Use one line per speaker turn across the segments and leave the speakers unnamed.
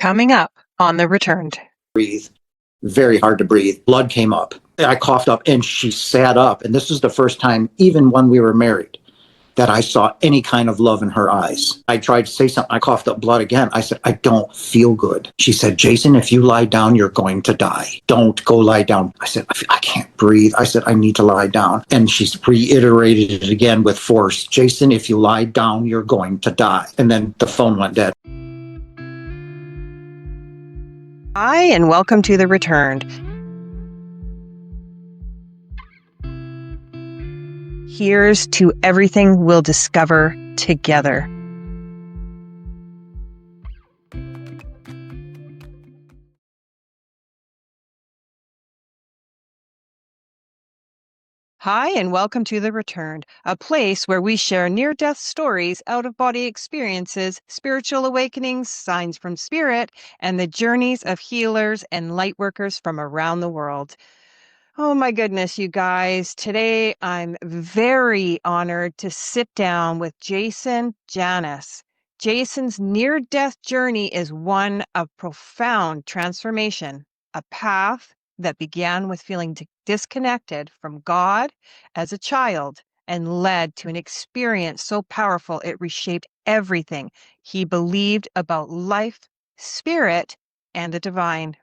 Coming up on The Returned.
Breathe. Very hard to breathe. Blood came up. I coughed up and she sat up. And this is the first time, even when we were married, that I saw any kind of love in her eyes. I tried to say something. I coughed up blood again. I said, I don't feel good. She said, Jason, if you lie down, you're going to die. Don't go lie down. I said, I can't breathe. I said, I need to lie down. And she's reiterated it again with force. Jason, if you lie down, you're going to die. And then the phone went dead.
Hi, and welcome to The Returned. Here's to everything we'll discover together. Hi, and welcome to The Returned, a place where we share near-death stories, out-of-body experiences, spiritual awakenings, signs from spirit, and the journeys of healers and lightworkers from around the world. Oh my goodness, you guys. Today I'm very honored to sit down with Jason Janas. Jason's near-death journey is one of profound transformation, a path that began with feeling disconnected from God as a child and led to an experience so powerful it reshaped everything he believed about life, spirit, and the divine.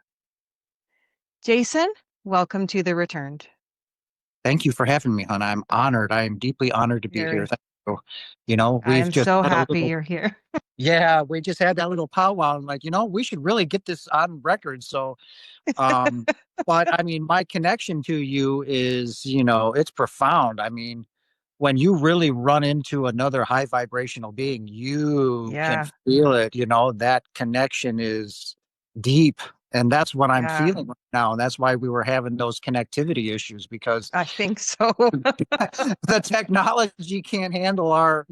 Jason, welcome to The Returned.
Thank you for having me, hon. I'm honored. I am deeply honored to be here.
Very.
Thank you. You know,
I
we've
am
just
so
had a
happy
little,
you're here.
yeah, we just had that little powwow. I'm like, we should really get this on record. So, um, but I mean, my connection to you is, it's profound. I mean, when you really run into another high vibrational being, you can
Yeah,
feel it, that connection is deep. And that's what I'm
yeah,
feeling right now. And that's why we were having those connectivity issues because
I think so.
the technology can't handle our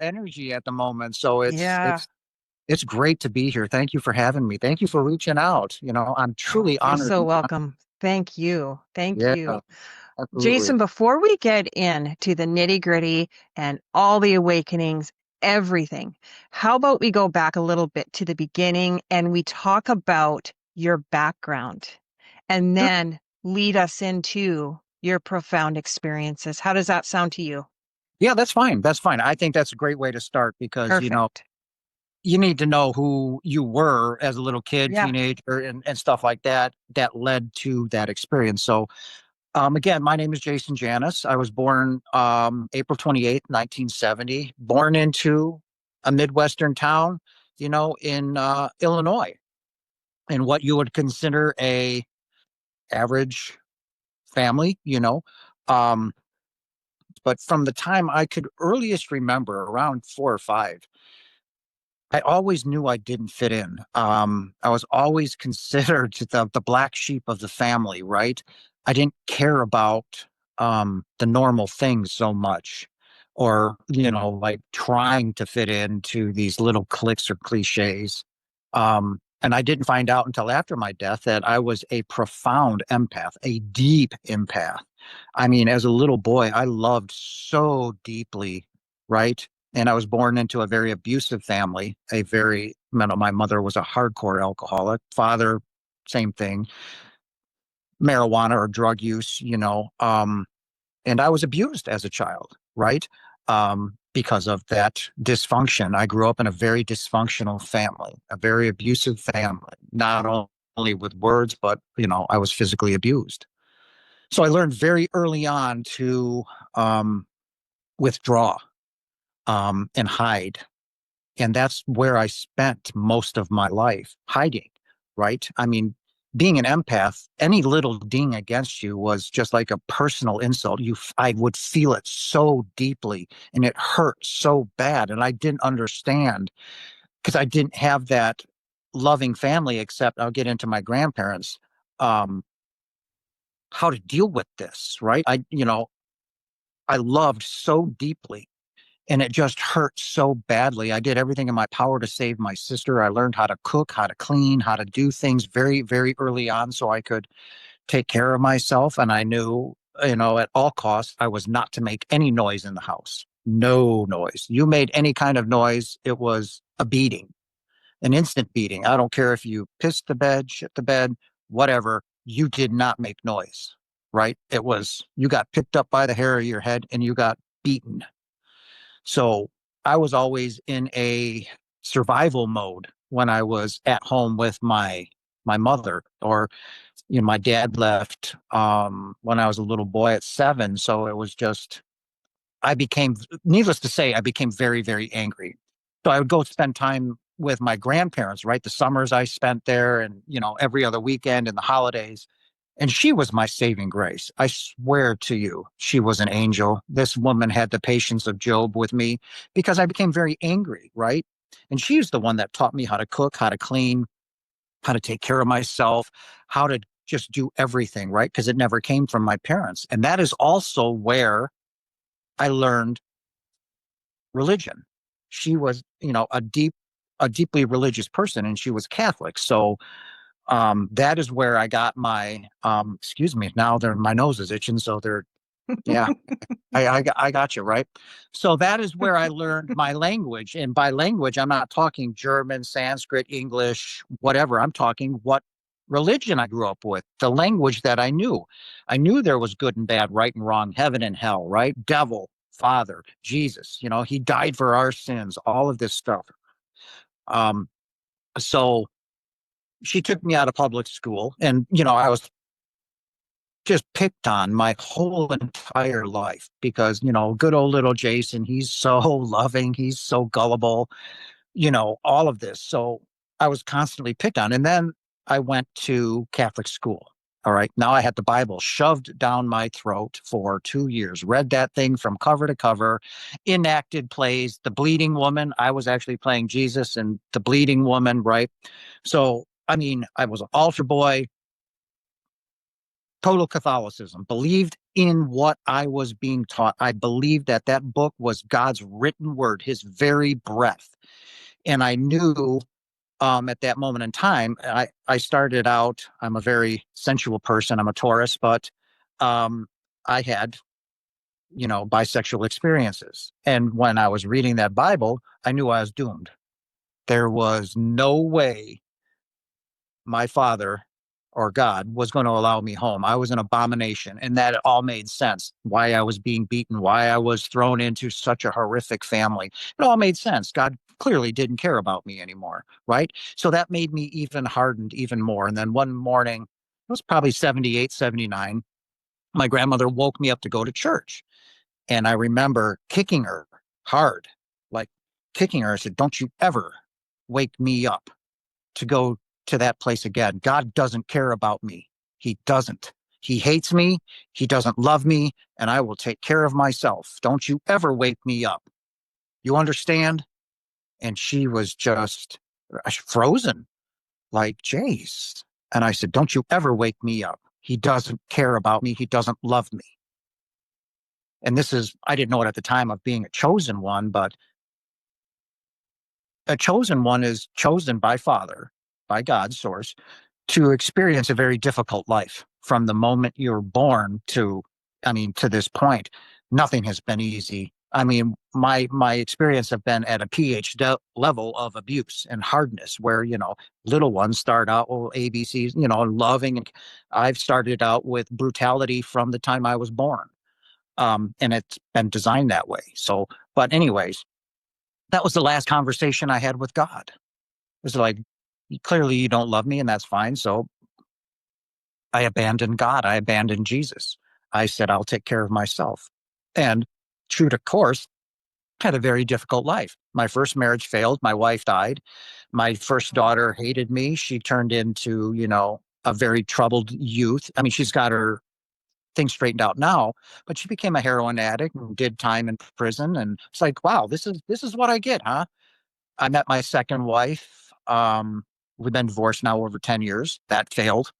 energy at the moment. So it's
Yeah.
it's it's great to be here. Thank you for having me. Thank you for reaching out. I'm
Oh,
truly
you're
honored.
so welcome. Thank you. Thank
Yeah,
you.
absolutely.
Jason, before we get into the nitty-gritty and all the awakenings, everything, how about we go back a little bit to the beginning and we talk about your background and
Sure.
then lead us into your profound experiences. How does that sound to you?
Yeah, that's fine. That's fine. I think that's a great way to start because
Perfect.
you need to know who you were as a little kid,
Yeah.
teenager, and stuff like that that led to that experience. So again, my name is Jason Janas. I was born April 28th, 1970, born into a Midwestern town, in Illinois, in what you would consider a average family, Um, but from the time I could earliest remember, around 4 or 5, I always knew I didn't fit in. I was always considered the black sheep of the family, right? I didn't care about the normal things so much, or like trying to fit into these little cliques or cliches. And I didn't find out until after my death that I was a profound empath, a deep empath. I mean, as a little boy, I loved so deeply, right? And I was born into a very abusive family. My mother was a hardcore alcoholic. Father, same thing, marijuana or drug use. And I was abused as a child, right? Because of that dysfunction. I grew up in a very dysfunctional family, a very abusive family, not only with words, but, I was physically abused. So I learned very early on to withdraw and hide. And that's where I spent most of my life hiding, right? I mean, being an empath, any little ding against you was just like a personal insult. I would feel it so deeply and it hurt so bad. And I didn't understand because I didn't have that loving family, except I'll get into my grandparents, um, how to deal with this, right? I loved so deeply and it just hurt so badly. I did everything in my power to save my sister. I learned how to cook, how to clean, how to do things very, very early on so I could take care of myself. And I knew, at all costs, I was not to make any noise in the house. No noise. You made any kind of noise, it was a beating. an instant beating. I don't care if you pissed the bed, shit the bed, whatever. You did not make noise, right? It was, you got picked up by the hair of your head and you got beaten. So I was always in a survival mode when I was at home with my mother, or my dad left when I was a little boy at 7. So it was just, I became, needless to say, I became very, very angry. So I would go spend time with my grandparents, right? The summers I spent there, and, every other weekend and the holidays. And she was my saving grace. I swear to you, she was an angel. This woman had the patience of Job with me because I became very angry, right? And she's the one that taught me how to cook, how to clean, how to take care of myself, how to just do everything, right? Because it never came from my parents. And that is also where I learned religion. She was, a deeply religious person, and she was Catholic. So that is where I got my excuse me, now my nose is itching, so they're, yeah, I got you, right. So that is where I learned my language. And by language, I'm not talking German, Sanskrit, English, whatever. I'm talking what religion I grew up with, the language that I knew. I knew there was good and bad, right and wrong, heaven and hell, right? Devil, Father, Jesus, he died for our sins, all of this stuff. Um, so she took me out of public school, and, I was just picked on my whole entire life because, good old little Jason, he's so loving, he's so gullible, all of this. So I was constantly picked on. And then I went to Catholic school. All right. Now I had the Bible shoved down my throat for 2 years, read that thing from cover to cover, enacted plays. The Bleeding Woman, I was actually playing Jesus and the Bleeding Woman, right? So, I mean, I was an altar boy, total Catholicism, believed in what I was being taught. I believed that that book was God's written word, his very breath. And I knew at that moment in time, I started out, I'm a very sensual person, I'm a Taurus, but I had, bisexual experiences. And when I was reading that Bible, I knew I was doomed. There was no way my father or God was going to allow me home. I was an abomination. And that all made sense. Why I was being beaten, why I was thrown into such a horrific family. It all made sense. God clearly didn't care about me anymore. Right. So that made me even hardened even more. And then one morning, it was probably 78, 79. My grandmother woke me up to go to church. And I remember kicking her hard, like kicking her. I said, "Don't you ever wake me up to go to that place again. God doesn't care about me. He doesn't. He hates me. He doesn't love me, and I will take care of myself. Don't you ever wake me up. You understand?" And she was just frozen, like, Jace. And I said, "Don't you ever wake me up. He doesn't care about me. He doesn't love me." And this is, I didn't know it at the time of being a chosen one, but a chosen one is chosen by Father, by God's source, to experience a very difficult life from the moment you're born to, I mean, to this point. Nothing has been easy. I mean, my experience have been at a level of abuse and hardness where, little ones start out with ABCs, loving. And I've started out with brutality from the time I was born. And it's been designed that way. So, but anyways, that was the last conversation I had with God. It was like, clearly you don't love me, and that's fine. So I abandoned God. I abandoned Jesus. I said, I'll take care of myself. And true to course, had a very difficult life. My first marriage failed. My wife died. My first daughter hated me. She turned into, a very troubled youth. I mean, she's got her things straightened out now, but she became a heroin addict and did time in prison. And it's like, wow, this is what I get, huh? I met my second wife. We've been divorced now over 10 years. That failed.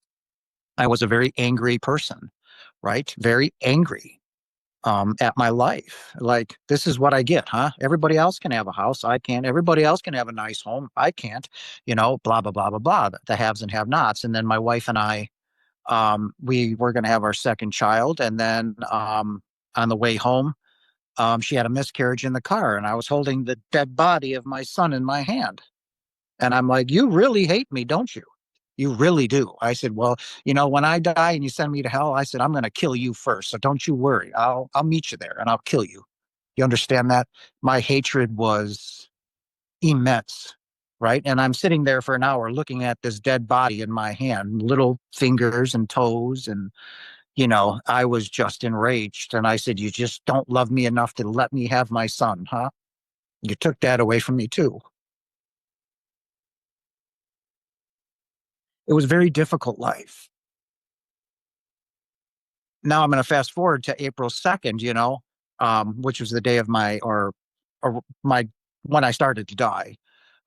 I was a very angry person, right? Very angry at my life. Like, this is what I get, huh? Everybody else can have a house. I can't. Everybody else can have a nice home. I can't, blah, blah, blah, blah, blah, the haves and have nots. And then my wife and I, we were going to have our second child. And then on the way home, she had a miscarriage in the car, and I was holding the dead body of my son in my hand. And I'm like, you really hate me, don't you? You really do. I said, well, when I die and you send me to hell, I said, I'm going to kill you first. So don't you worry. I'll meet you there and I'll kill you. You understand that? My hatred was immense. Right. And I'm sitting there for an hour looking at this dead body in my hand, little fingers and toes. And, I was just enraged. And I said, you just don't love me enough to let me have my son, huh? You took that away from me too. It was a very difficult life. Now I'm going to fast forward to April 2nd, which was the day of or my, when I started to die.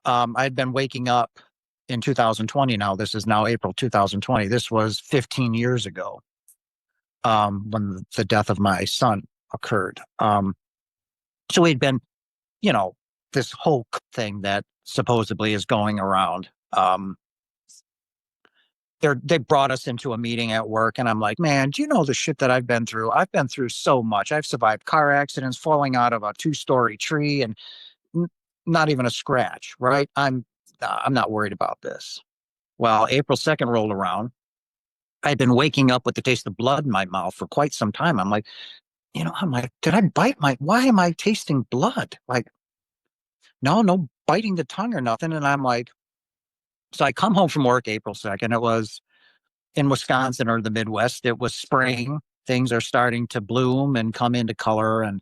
I'd been waking up in 2020. Now this is now April 2020. This was 15 years ago, when the death of my son occurred. So we'd been, you know, this whole thing that supposedly is going around. They brought us into a meeting at work, and I'm like, man, do you know the shit that I've been through? I've been through so much. I've survived car accidents, falling out of a 2-story tree, and n- not even a scratch. Right? I'm not worried about this. Well, April 2nd rolled around. I'd been waking up with the taste of blood in my mouth for quite some time. I'm like, did I bite why am I tasting blood? Like, no biting the tongue or nothing. And I'm like, so I come home from work April 2nd. It was in Wisconsin or the Midwest. It was spring. Things are starting to bloom and come into color. And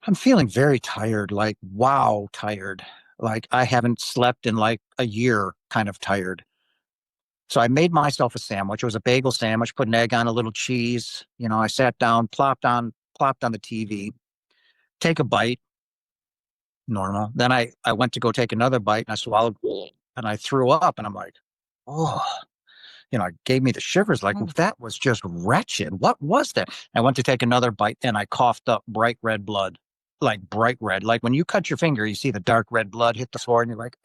I'm feeling very tired, like, wow, tired. Like I haven't slept in like a year, kind of tired. So I made myself a sandwich. It was a bagel sandwich, put an egg on, a little cheese. I sat down, plopped on the TV, take a bite, normal. Then I went to go take another bite and I swallowed and I threw up and I'm like, oh, it gave me the shivers. Like,
Mm.
that was just wretched. What was that? I went to take another bite and I coughed up bright red blood, like bright red. Like when you cut your finger, you see the dark red blood hit the floor and you're like,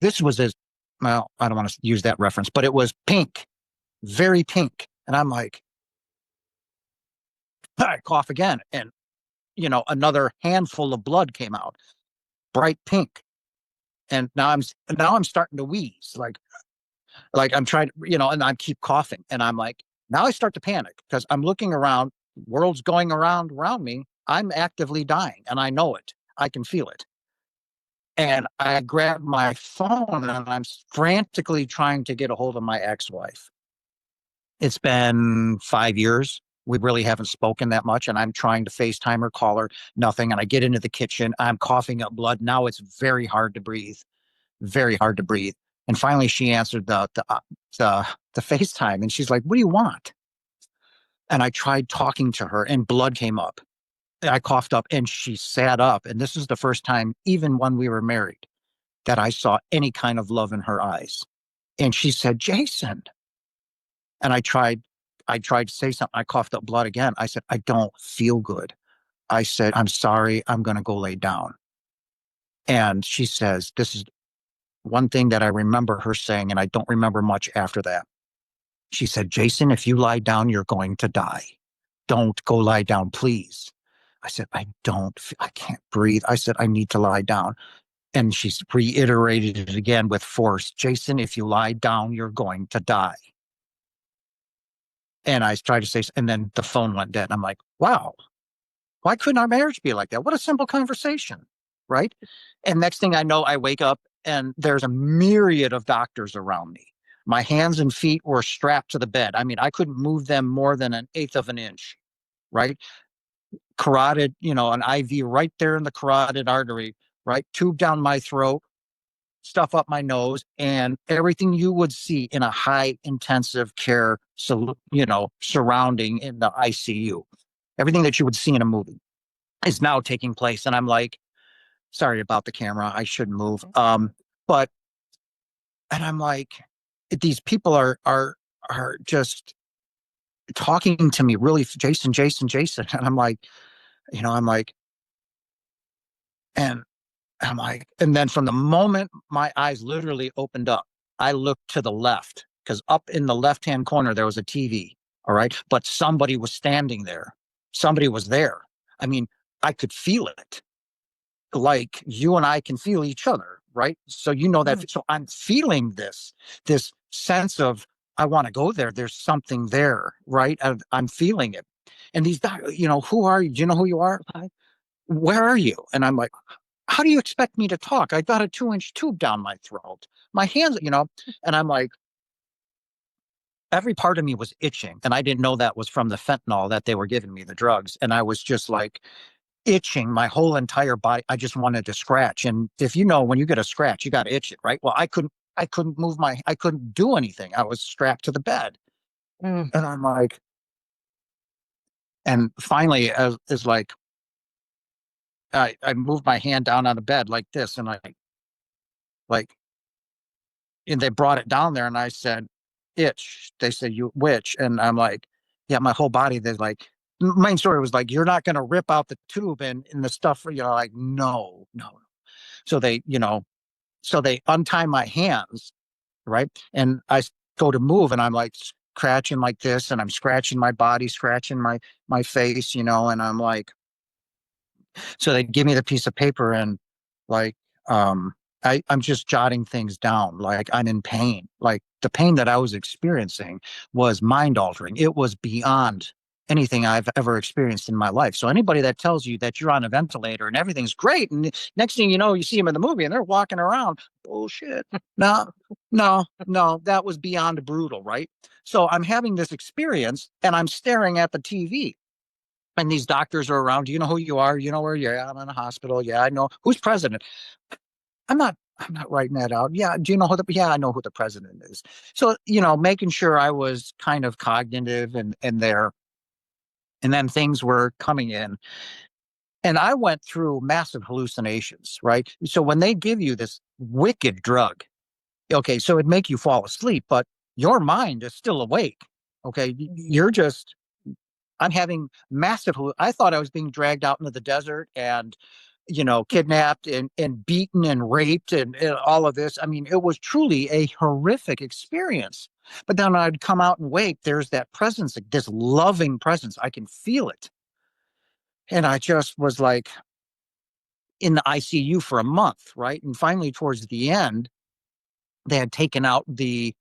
this was as, well, I don't want to use that reference, but it was pink, very pink. And I'm like, I cough again. And, another handful of blood came out, bright pink. And now I'm starting to wheeze. Like I'm trying, and I keep coughing. And I'm like, now I start to panic because I'm looking around, world's going around me. I'm actively dying and I know it. I can feel it. And I grab my phone and I'm frantically trying to get a hold of my ex-wife. It's been 5 years. We really haven't spoken that much. And I'm trying to FaceTime her, call her, nothing. And I get into the kitchen. I'm coughing up blood. Now it's very hard to breathe, very hard to breathe. And finally, she answered the FaceTime, and she's like, "What do you want?" And I tried talking to her, and blood came up. I coughed up, and she sat up. And this is the first time, even when we were married, that I saw any kind of love in her eyes. And she said, "Jason." And I tried to say something. I coughed up blood again. I said, "I don't feel good." I said, "I'm sorry. I'm going to go lay down." And she says, this is one thing that I remember her saying, and I don't remember much after that. She said, "Jason, if you lie down, you're going to die. Don't go lie down, please." I said, I can't breathe. I said, "I need to lie down." And she reiterated it again with force. "Jason, if you lie down, you're going to die." And I tried to say, and then the phone went dead. I'm like, wow, why couldn't our marriage be like that? What a simple conversation, right? And next thing I know, I wake up and there's a myriad of doctors around me. My hands and feet were strapped to the bed. I mean, I couldn't move them more than an eighth of an inch, right? Carotid, an IV right there in the carotid artery, right? Tube down my throat, stuff up my nose, and everything you would see in a high intensive care, surrounding in the ICU. Everything that you would see in a movie is now taking place. And I'm like, sorry about the camera. I should move. But and I'm like, these people are just talking to me really, "Jason, Jason, Jason." And I'm like, and and then from the moment my eyes literally opened up, I looked to the left because up in the left hand corner there was a TV. All right. But somebody was standing there. Somebody was there. I mean, I could feel it. Like you and I can feel each other. right? So you know
Mm.
that. So I'm feeling this sense of I want to go there. There's something there, right? I'm feeling it. And these guys, who are you? Do you know who you are? Where are you? And I'm like, how do you expect me to talk? I got a 2-inch tube down my throat. My hands, and I'm like, every part of me was itching. And I didn't know that was from the fentanyl that they were giving me, the drugs. And I was just like itching my whole entire body. I just wanted to scratch. And if you know, when you get a scratch, you got to itch it, right? Well, I couldn't move I couldn't do anything. I was strapped to the bed.
Mm.
And I'm like, and finally, is like, I moved my hand down on the bed like this. And like, and they brought it down there and I said, itch. They said, you which? And I'm like, yeah, my whole body. They're like, main story was like, you're not going to rip out the tube and the stuff, like, no, no. So they untie my hands, right? And I go to move and I'm like scratching like this and I'm scratching my body, scratching my face, and I'm like, so they give me the piece of paper and like I'm just jotting things down. Like I'm in pain. Like the pain that I was experiencing was mind altering. It was beyond anything I've ever experienced in my life. So anybody that tells you that you're on a ventilator and everything's great, and next thing you know, you see them in the movie and they're walking around. Bullshit. No, no, no, that was beyond brutal, right? So I'm having this experience and I'm staring at the TV and these doctors are around. Do you know who you are? You know where you're at? I'm in a hospital. Yeah, I know. Who's president? I'm not writing that out. Yeah. Do you know yeah, I know who the president is. So, making sure I was kind of cognitive and there. And then things were coming in. And I went through massive hallucinations, right? So when they give you this wicked drug, okay, so it'd make you fall asleep, but your mind is still awake. Okay. You're just I'm having massive. I thought I was being dragged out into the desert and, kidnapped and beaten and raped and all of this. I mean, it was truly a horrific experience. But then I'd come out and wake. There's that presence, like this loving presence. I can feel it. And I just was like in the ICU for a month, right? And finally, towards the end, they had taken out the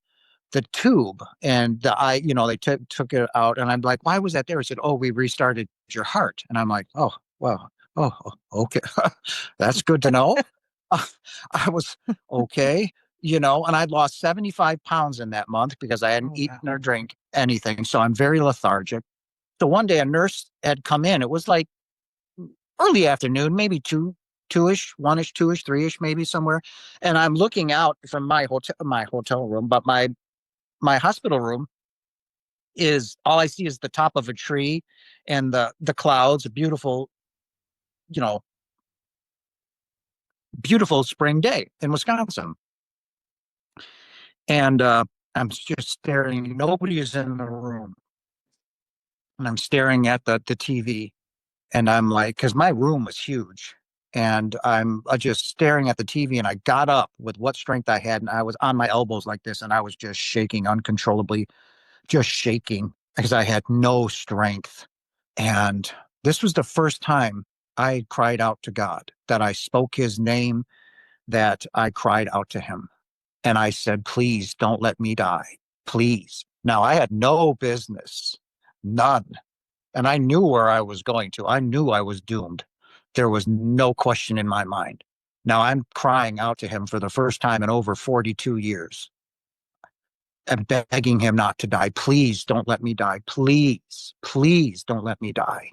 tube and they took it out and I'm like, why was that there? He said, oh, we restarted your heart. And I'm like, oh, well, oh, okay. That's good to know. Uh, I was okay, and I'd lost 75 pounds in that month because I hadn't
Oh,
eaten
wow.
or drank anything. So I'm very lethargic. So one day a nurse had come in. It was like early afternoon, maybe two-ish, one-ish, two-ish, three-ish, maybe somewhere. And I'm looking out from my hotel room, but my hospital room is all I see is the top of a tree and the clouds, a beautiful, you know, beautiful spring day in Wisconsin. And I'm just staring. Nobody is in the room. And I'm staring at the TV. And I'm like, because my room was huge. And I'm just staring at the TV. And I got up with what strength I had. And I was on my elbows like this. And I was just shaking uncontrollably, just shaking because I had no strength. And this was the first time I cried out to God, that I spoke his name, that I cried out to him. And I said, please don't let me die. Please. Now, I had no business, none. And I knew where I was going to. I knew I was doomed. There was no question in my mind. Now I'm crying out to him for the first time in over 42 years and begging him not to die. Please don't let me die. Please, please don't let me die.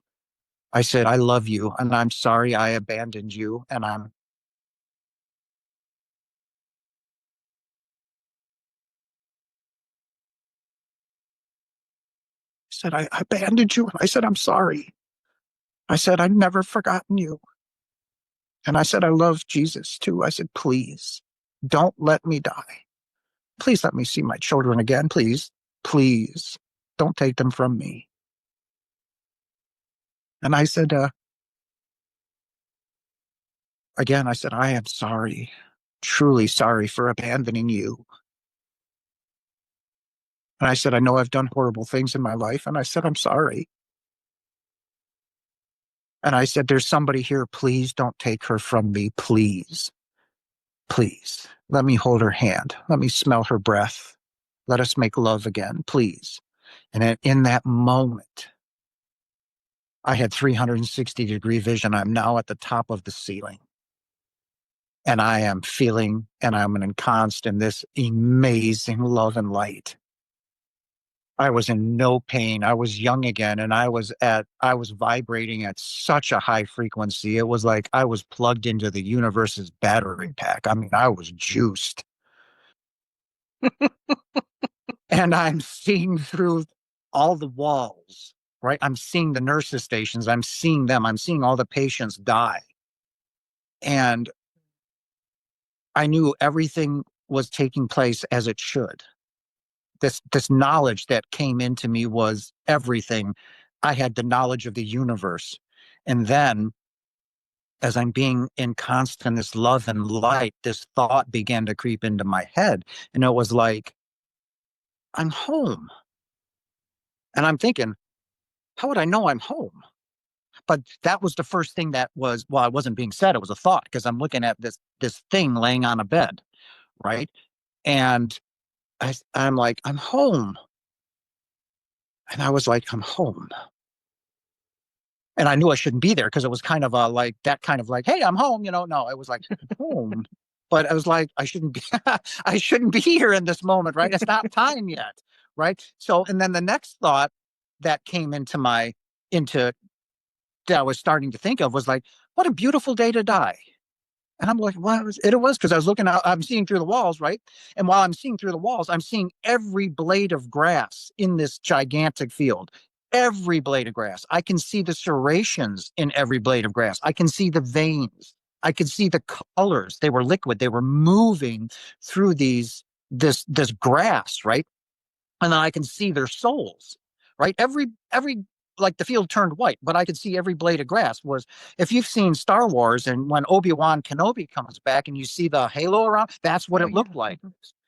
I said, I love you and I'm sorry I abandoned you. And I said, I abandoned you. And I said, I'm sorry. I said, I've never forgotten you. And I said, I love Jesus too. I said, please don't let me die. Please let me see my children again. Please, please don't take them from me. And I said, again, I said, I am sorry, truly sorry for abandoning you. And I said, I know I've done horrible things in my life. And I said, I'm sorry. And I said, there's somebody here. Please don't take her from me. Please. Please, let me hold her hand. Let me smell her breath. Let us make love again, please. And in that moment, I had 360-degree vision. I'm now at the top of the ceiling. And I am feeling, and I'm ensconced in this amazing love and light. I was in no pain. I was young again, and I was vibrating at such a high frequency. It was like I was plugged into the universe's battery pack. I mean, I was juiced. And I'm seeing through all the walls, right? I'm seeing the nurses' stations. I'm seeing them. I'm seeing all the patients die. And I knew everything was taking place as it should. This knowledge that came into me was everything. I had the knowledge of the universe. And then as I'm being in constant this love and light, this thought began to creep into my head. And it was like, I'm home. And I'm thinking, how would I know I'm home? But that was the first thing that was, well, it wasn't being said. It was a thought because I'm looking at this thing laying on a bed, right? And I'm like, I'm home. And I was like, I'm home. And I knew I shouldn't be there because it was kind of like that kind of like, hey, I'm home. No, it was like home. But I was like, I shouldn't be, I shouldn't be here in this moment, right? It's not time yet, right? So, and then the next thought that came into that I was starting to think of was like, what a beautiful day to die. And I'm like, what was it? It was because I was looking out, I'm seeing through the walls, right? And while I'm seeing through the walls, I'm seeing every blade of grass in this gigantic field. Every blade of grass. I can see the serrations in every blade of grass. I can see the veins. I could see the colors. They were liquid. They were moving through this grass, right? And then I can see their souls, right? Every like the field turned white, but I could see every blade of grass was. If you've seen Star Wars and when Obi-Wan Kenobi comes back and you see the halo around, that's what it looked like.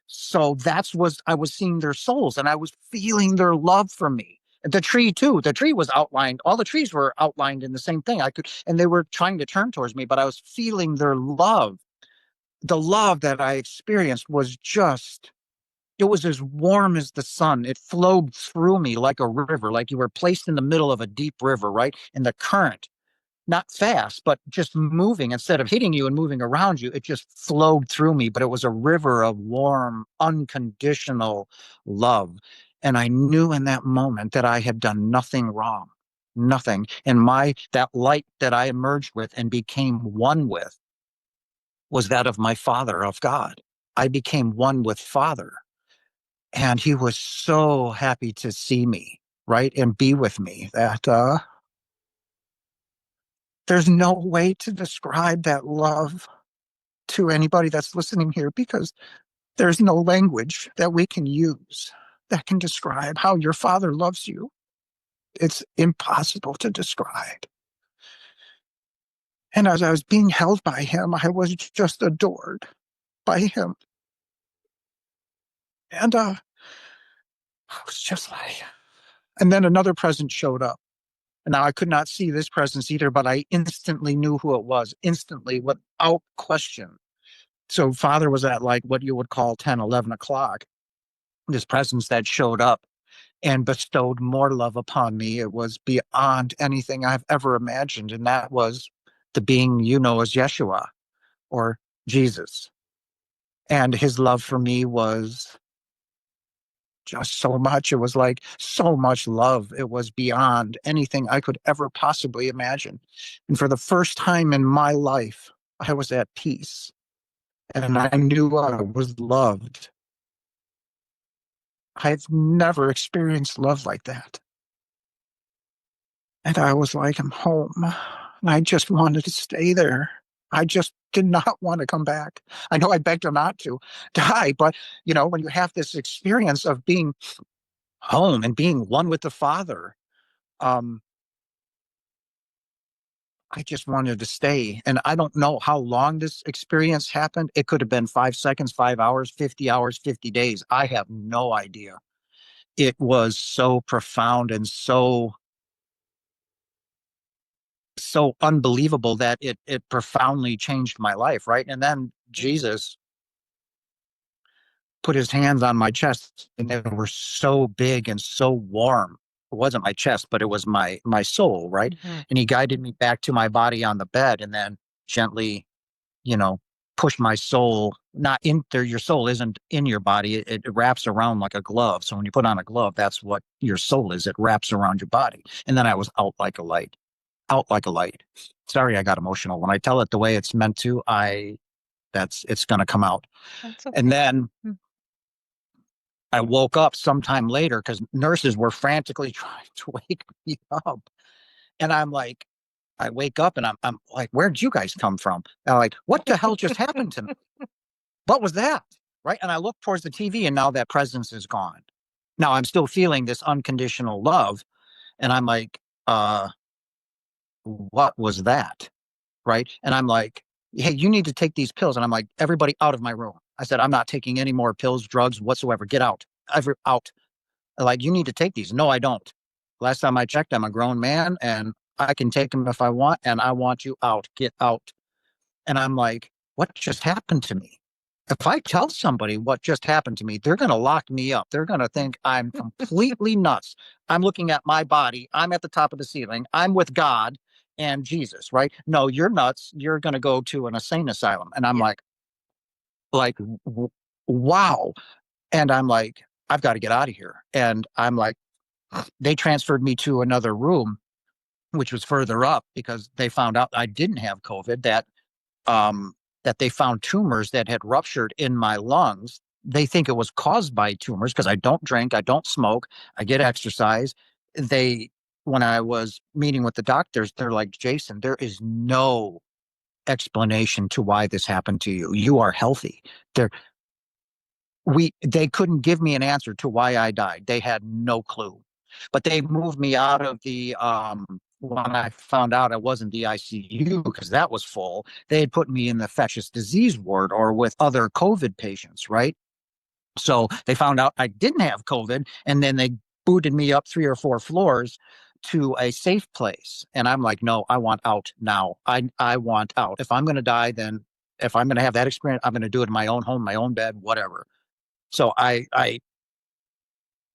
So that's was I was seeing their souls and I was feeling their love for me. The tree too. The tree was outlined. All the trees were outlined in the same thing. I could, and they were trying to turn towards me, but I was feeling their love. The love that I experienced was just, it was as warm as the sun. It flowed through me like a river, like you were placed in the middle of a deep river, right? And the current, not fast, but just moving instead of hitting you and moving around you, it just flowed through me. But it was a river of warm, unconditional love. And I knew in that moment that I had done nothing wrong, nothing. And that light that I emerged with and became one with was that of my Father, of God. I became one with Father. And he was so happy to see me, right? And be with me that there's no way to describe that love to anybody that's listening here because there's no language that we can use that can describe how your father loves you. It's impossible to describe. And as I was being held by him, I was just adored by him. And I was just like, and then another presence showed up. And now I could not see this presence either, but I instantly knew who it was, instantly, without question. So Father was at like what you would call 10, 11 o'clock. This presence that showed up and bestowed more love upon me. It was beyond anything I've ever imagined. And that was the being you know as Yeshua or Jesus. And his love for me was just so much. It was like so much love. It was beyond anything I could ever possibly imagine. And for the first time in my life, I was at peace and I knew I was loved. I've never experienced love like that. And I was like, I'm home. And I just wanted to stay there. I just did not want to come back. I know I begged her not to die, but when you have this experience of being home and being one with the Father, um, I just wanted to stay. And I don't know how long this experience happened. It could have been 5 seconds, 5 hours, 50 days. I have no idea. It was so profound and so so unbelievable that it profoundly changed my life, right? And then Jesus put his hands on my chest, and they were so big and so warm. It wasn't my chest, but it was my soul, right?
Mhm.
And he guided me back to my body on the bed, and then gently, you know, pushed my soul not in there. Your soul isn't in your body. It wraps around like a glove. So when you put on a glove, that's what your soul is. It wraps around your body. And then I was out like a light, out like a light. Sorry, I got emotional. When I tell it the way it's meant to, it's going to come out.
That's
And
okay.
then
Mm.
I woke up sometime later because nurses were frantically trying to wake me up. And I'm like, I wake up and I'm like, where'd you guys come from? And I'm like, what the hell just happened to me? What was that? Right. And I look towards the TV and now that presence is gone. Now I'm still feeling this unconditional love. And I'm like, uh, what was that? Right. And I'm like, hey, you need to take these pills. And I'm like, everybody out of my room. I said, I'm not taking any more pills, drugs whatsoever. Get out. Out. Like, you need to take these. No, I don't. Last time I checked, I'm a grown man and I can take them if I want. And I want you out. Get out. And I'm like, what just happened to me? If I tell somebody what just happened to me, they're going to lock me up. They're going to think I'm completely nuts. I'm looking at my body. I'm at the top of the ceiling. I'm with God and Jesus, right? No, you're nuts. You're going to go to an insane asylum. And I'm
Yeah.
like, wow. And I'm like, I've got to get out of here. And I'm like, they transferred me to another room, which was further up because they found out I didn't have COVID, um, that they found tumors that had ruptured in my lungs. They think it was caused by tumors because I don't drink, I don't smoke, I get exercise. When I was meeting with the doctors, they're like, Jason, there is no explanation to why this happened to you. You are healthy. There, they couldn't give me an answer to why I died. They had no clue. But they moved me out of the when I found out I wasn't the ICU because that was full. They had put me in the infectious disease ward or with other COVID patients, right? So they found out I didn't have COVID, and then they booted me up 3 or 4 floors to a safe place. And I'm like, no, I want out now. I want out. If I'm going to die, then if I'm going to have that experience, I'm going to do it in my own home, my own bed, whatever. So I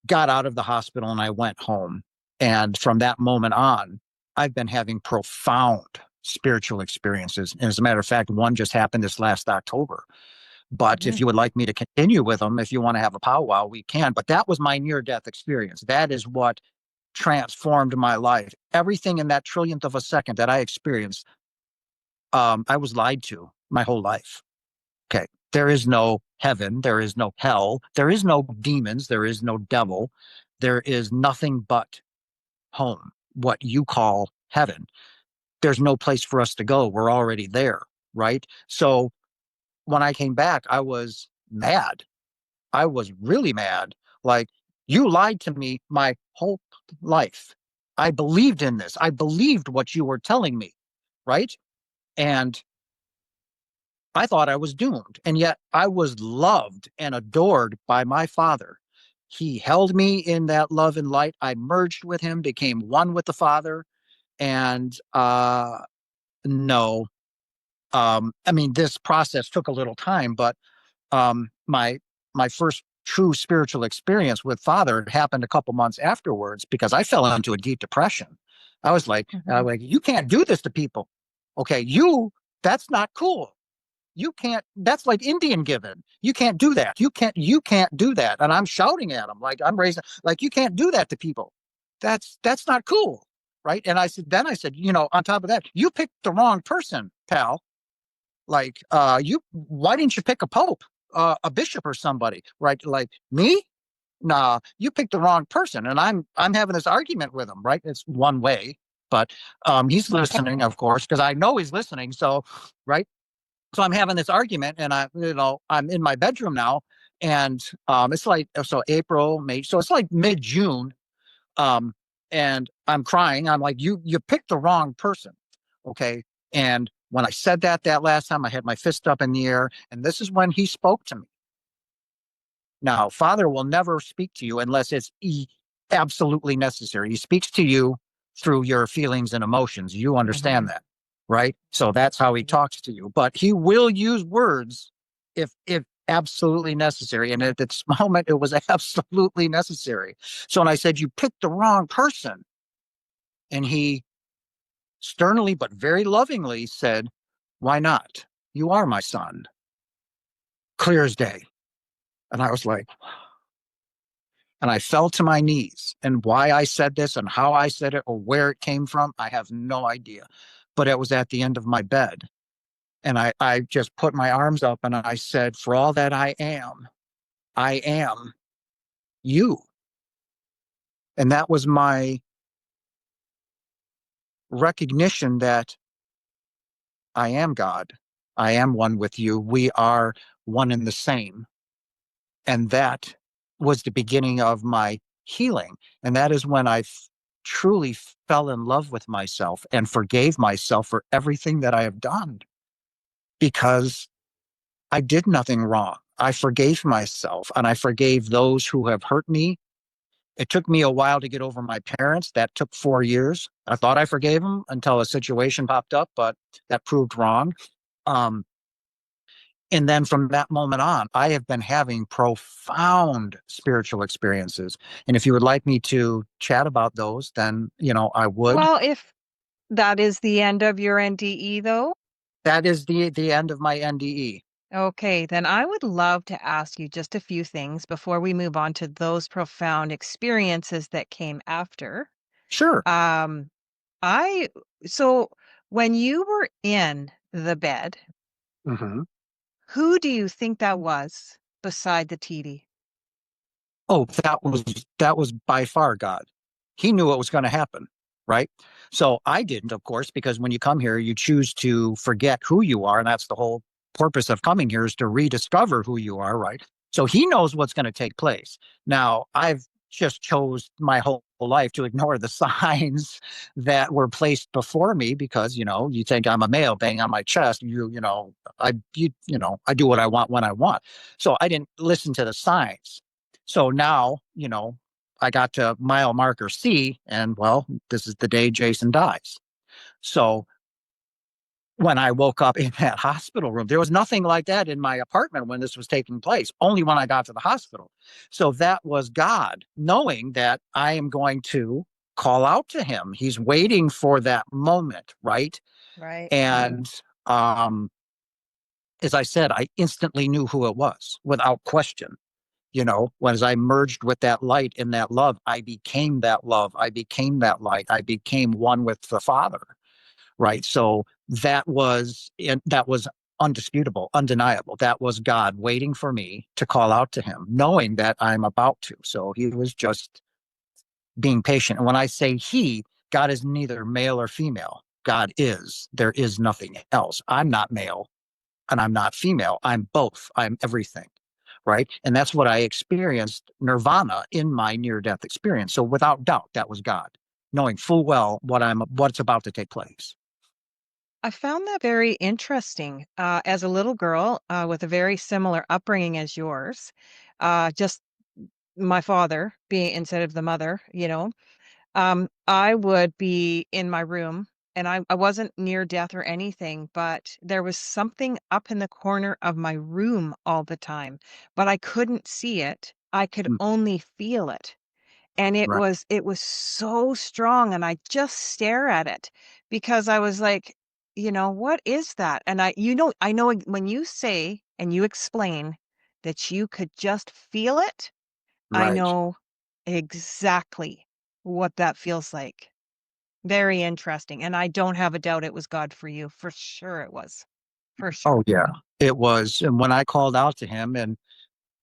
got out of the hospital and I went home. And from that moment on, I've been having profound spiritual experiences. And as a matter of fact, one just happened this last October. But if
Mhm.
you would like me to continue with them, if you want to have a powwow, we can. But that was my near death experience. That is what transformed my life. Everything in that trillionth of a second that I experienced, I was lied to my whole life. Okay. There is no heaven. There is no hell. There is no demons. There is no devil. There is nothing but home, what you call heaven. There's no place for us to go. We're already there. Right. So when I came back, I was mad. I was really mad. Like, you lied to me my whole life. I believed in this. I believed what you were telling me. Right. And I thought I was doomed, and yet I was loved and adored by my Father. He held me in that love and light. I merged with him, became one with the Father. And no, I mean, this process took a little time, but my first true spiritual experience with Father happened a couple months afterwards because I fell into a deep depression. I
Mhm.
was like, you can't do this to people. Okay, that's not cool. You can't, that's like Indian giving. You can't do that. You can't do that. And I'm shouting at them like I'm raising, like, you can't do that to people. That's not cool. Right. And then I said, on top of that, you picked the wrong person, pal. Like, why didn't you pick a pope, a bishop or somebody? Right. Like me? Nah, you picked the wrong person. And I'm having this argument with him. Right. It's one way, but he's listening, of course, because I know he's listening. So, right. So I'm having this argument, and I'm in my bedroom now, and it's like, so April, May, so it's like mid June, um, and I'm crying. I'm like, you picked the wrong person, okay? And when I said that last time, I had my fist up in the air, and this is when he spoke to me. Now, Father will never speak to you unless it's absolutely necessary. He speaks to you through your feelings and emotions. You understand
Mhm.
that, right? So that's how he talks to you. But he will use words if absolutely necessary. And at this moment, it was absolutely necessary. So when I said, you picked the wrong person, and he sternly but very lovingly said, why not? You are my son, clear as day. And I was like, and I fell to my knees. And why I said this and how I said it or where it came from, I have no idea. But it was at the end of my bed. And I just put my arms up and I said, for all that I am you. And that was my recognition that I am God. I am one with you. We are one and the same. And that was the beginning of my healing. And that is when truly fell in love with myself and forgave myself for everything that I have done because I did nothing wrong. I forgave myself and I forgave those who have hurt me. It took me a while to get over my parents. That took 4 years. I thought I forgave them until a situation popped up, but that proved wrong. Um, And then from that moment on, I have been having profound spiritual experiences. And if you would like me to chat about those, then, I would.
Well, if that is the end of your NDE, though,
That is the end of my NDE.
okay, then I would love to ask you just a few things before we move on to those profound experiences that came after.
Sure.
Um, I so when you were in the bed,
Hmm.
who do you think that was beside the TD?
Oh, that was by far God. He knew what was going to happen, right? So I didn't, of course, because when you come here, you choose to forget who you are, and that's the whole purpose of coming here is to rediscover who you are, right? So he knows what's going to take place. Now, I've just chose my whole life to ignore the signs that were placed before me because, you think I'm a male bang on my chest. I do what I want when I want. So I didn't listen to the signs. So now, I got to mile marker C, and well, this is the day Jason dies. So when I woke up in that hospital room, there was nothing like that in my apartment when this was taking place, only when I got to the hospital. So that was God knowing that I am going to call out to him. He's waiting for that moment, right?
Right.
And um, as I said, I instantly knew who it was without question. As I merged with that light and that love, I became that love. I became that light. I became one with the Father. Right. So that was undisputable, undeniable. That was God waiting for me to call out to him, knowing that I'm about to. So he was just being patient. And when I say he, God is neither male or female. God is. There is nothing else. I'm not male and I'm not female. I'm both. I'm everything. Right. And that's what I experienced nirvana in my near death experience. So without doubt, that was God, knowing full well what's about to take place.
I found that very interesting. As a little girl, with a very similar upbringing as yours, just my father being instead of the mother, I would be in my room and I wasn't near death or anything, but there was something up in the corner of my room all the time, but I couldn't see it. I could
Mm.
only feel it. And it
Right.
was so strong, and I just stare at it because I was like, "What is that?" And I know when you say and you explain that you could just feel it, I
Right.
know exactly what that feels like. Very interesting, and I don't have a doubt it was God for you. For sure it was. For
Oh,
sure.
yeah, it was. And when I called out to him,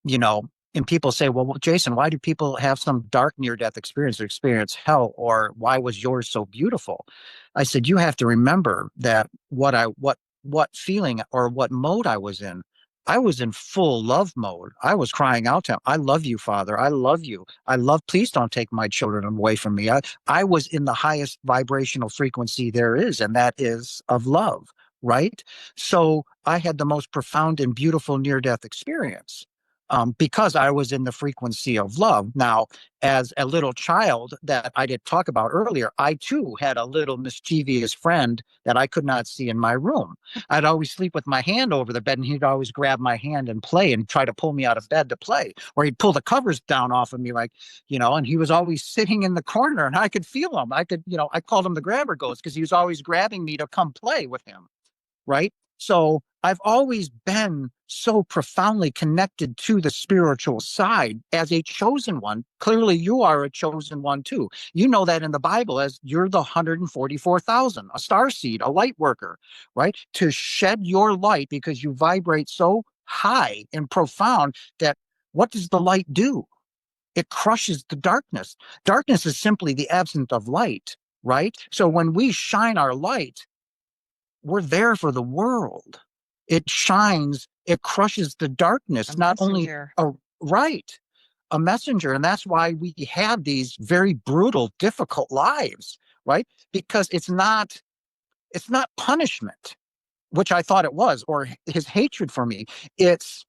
you know, and people say, well, Jason, why do people have some dark near death experience or experience hell? Or why was yours so beautiful? I said, you have to remember that what feeling or what mode I was in. I was in full love mode. I was crying out to him, I love you, Father. I love you. Please don't take my children away from me. I was in the highest vibrational frequency there is, and that is of love, right? So I had the most profound and beautiful near death experience. because I was in the frequency of love. Now, as a little child that I did talk about earlier, I too had a little mischievous friend that I could not see in my room. I'd always sleep with my hand over the bed, and he'd always grab my hand and play and try to pull me out of bed to play, or he'd pull the covers down off of me, like, and he was always sitting in the corner, and I could feel him. I called him the grabber ghost because he was always grabbing me to come play with him. Right. So I've always been so profoundly connected to the spiritual side as a chosen one. Clearly, you are a chosen one too. You know that in the Bible as you're the 144,000, a star seed, a light worker, right? To shed your light because you vibrate so high and profound that what does the light do? It crushes the darkness. Darkness is simply the absence of light, right? So when we shine our light, we're there for the world. It shines, it crushes the darkness,
A
not only
messenger.
right, a messenger. And that's why we have these very brutal, difficult lives, right? Because it's not punishment, which I thought it was, or his hatred for me. It's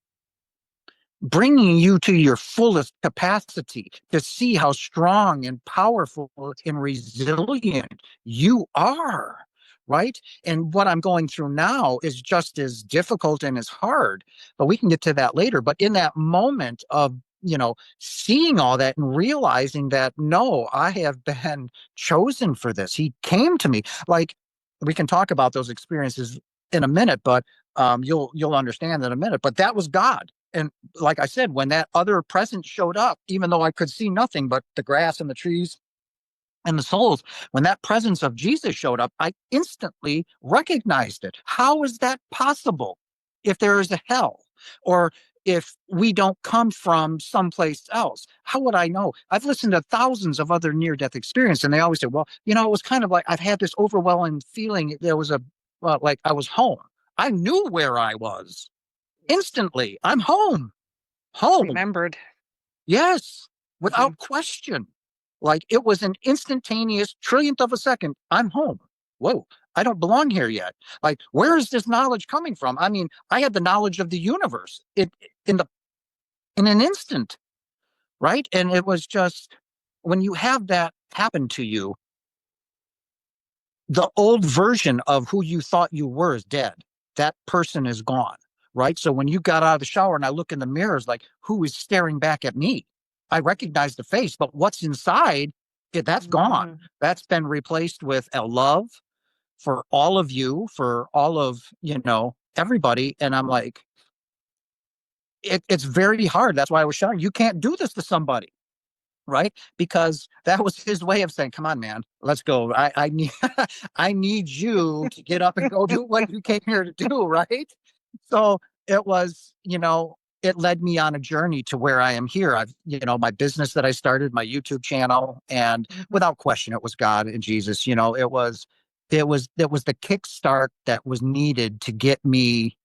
bringing you to your fullest capacity to see how strong and powerful and resilient you are, right? And what I'm going through now is just as difficult and as hard, but we can get to that later. But in that moment of, seeing all that and realizing that, no, I have been chosen for this. He came to me. Like, we can talk about those experiences in a minute, but you'll understand in a minute. But that was God. And like I said, when that other presence showed up, even though I could see nothing but the grass and the trees and the souls, when that presence of Jesus showed up, I instantly recognized it. How is that possible if there is a hell, or if we don't come from someplace else? How would I know? I've listened to thousands of other near-death experiences, and they always say, well, it was kind of like I've had this overwhelming feeling. There was like I was home. I knew where I was instantly. I'm home. Home.
Remembered.
Yes,
Mhm.
without question. Like, it was an instantaneous trillionth of a second. I'm home. Whoa, I don't belong here yet. Like, where is this knowledge coming from? I mean, I had the knowledge of the universe in the in an instant, right? And it was just, when you have that happen to you, the old version of who you thought you were is dead. That person is gone, right? So when you got out of the shower and I look in the mirror, it's like, who is staring back at me? I recognize the face, but what's inside, that's gone.
Mhm.
That's been replaced with a love for all of you, for all of, everybody. And I'm like, it's very hard. That's why I was shouting, you can't do this to somebody, right? Because that was his way of saying, "Come on, man, let's go. I need, I need you to get up and go do what you came here to do," right? So it was, it led me on a journey to where I am here. I've, my business that I started, my YouTube channel, and
Mhm.
without question, it was God and Jesus. It was the kickstart that was needed to get me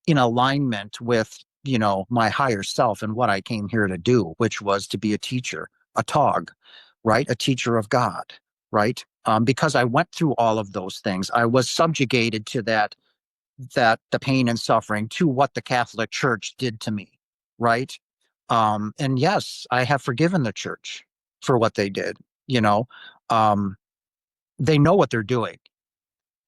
in alignment with, my higher self and what I came here to do, which was to be a teacher, a tog, right? A teacher of God, right? Because I went through all of those things. I was subjugated to that the pain and suffering, to what the Catholic Church did to me, right? And yes, I have forgiven the church for what they did. You know, um, they know what they're doing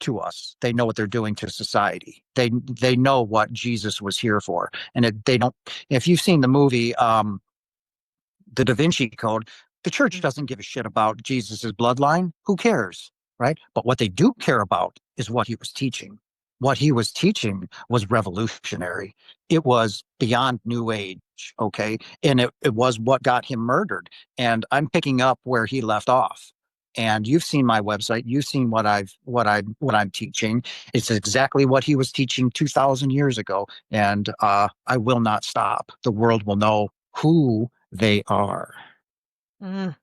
to us. They know what they're doing to society. They know what Jesus was here for, and they don't. If you've seen the movie, the Da Vinci Code, the church
Mhm.
doesn't give a shit about Jesus's bloodline. Who cares, right? But what they do care about is what he was teaching. What he was teaching was revolutionary. It was beyond New Age, okay? And it was what got him murdered. And I'm picking up where he left off. And you've seen my website. You've seen what I'm teaching. It's exactly what he was teaching 2,000 years ago. And I will not stop. The world will know who they are.
Mm.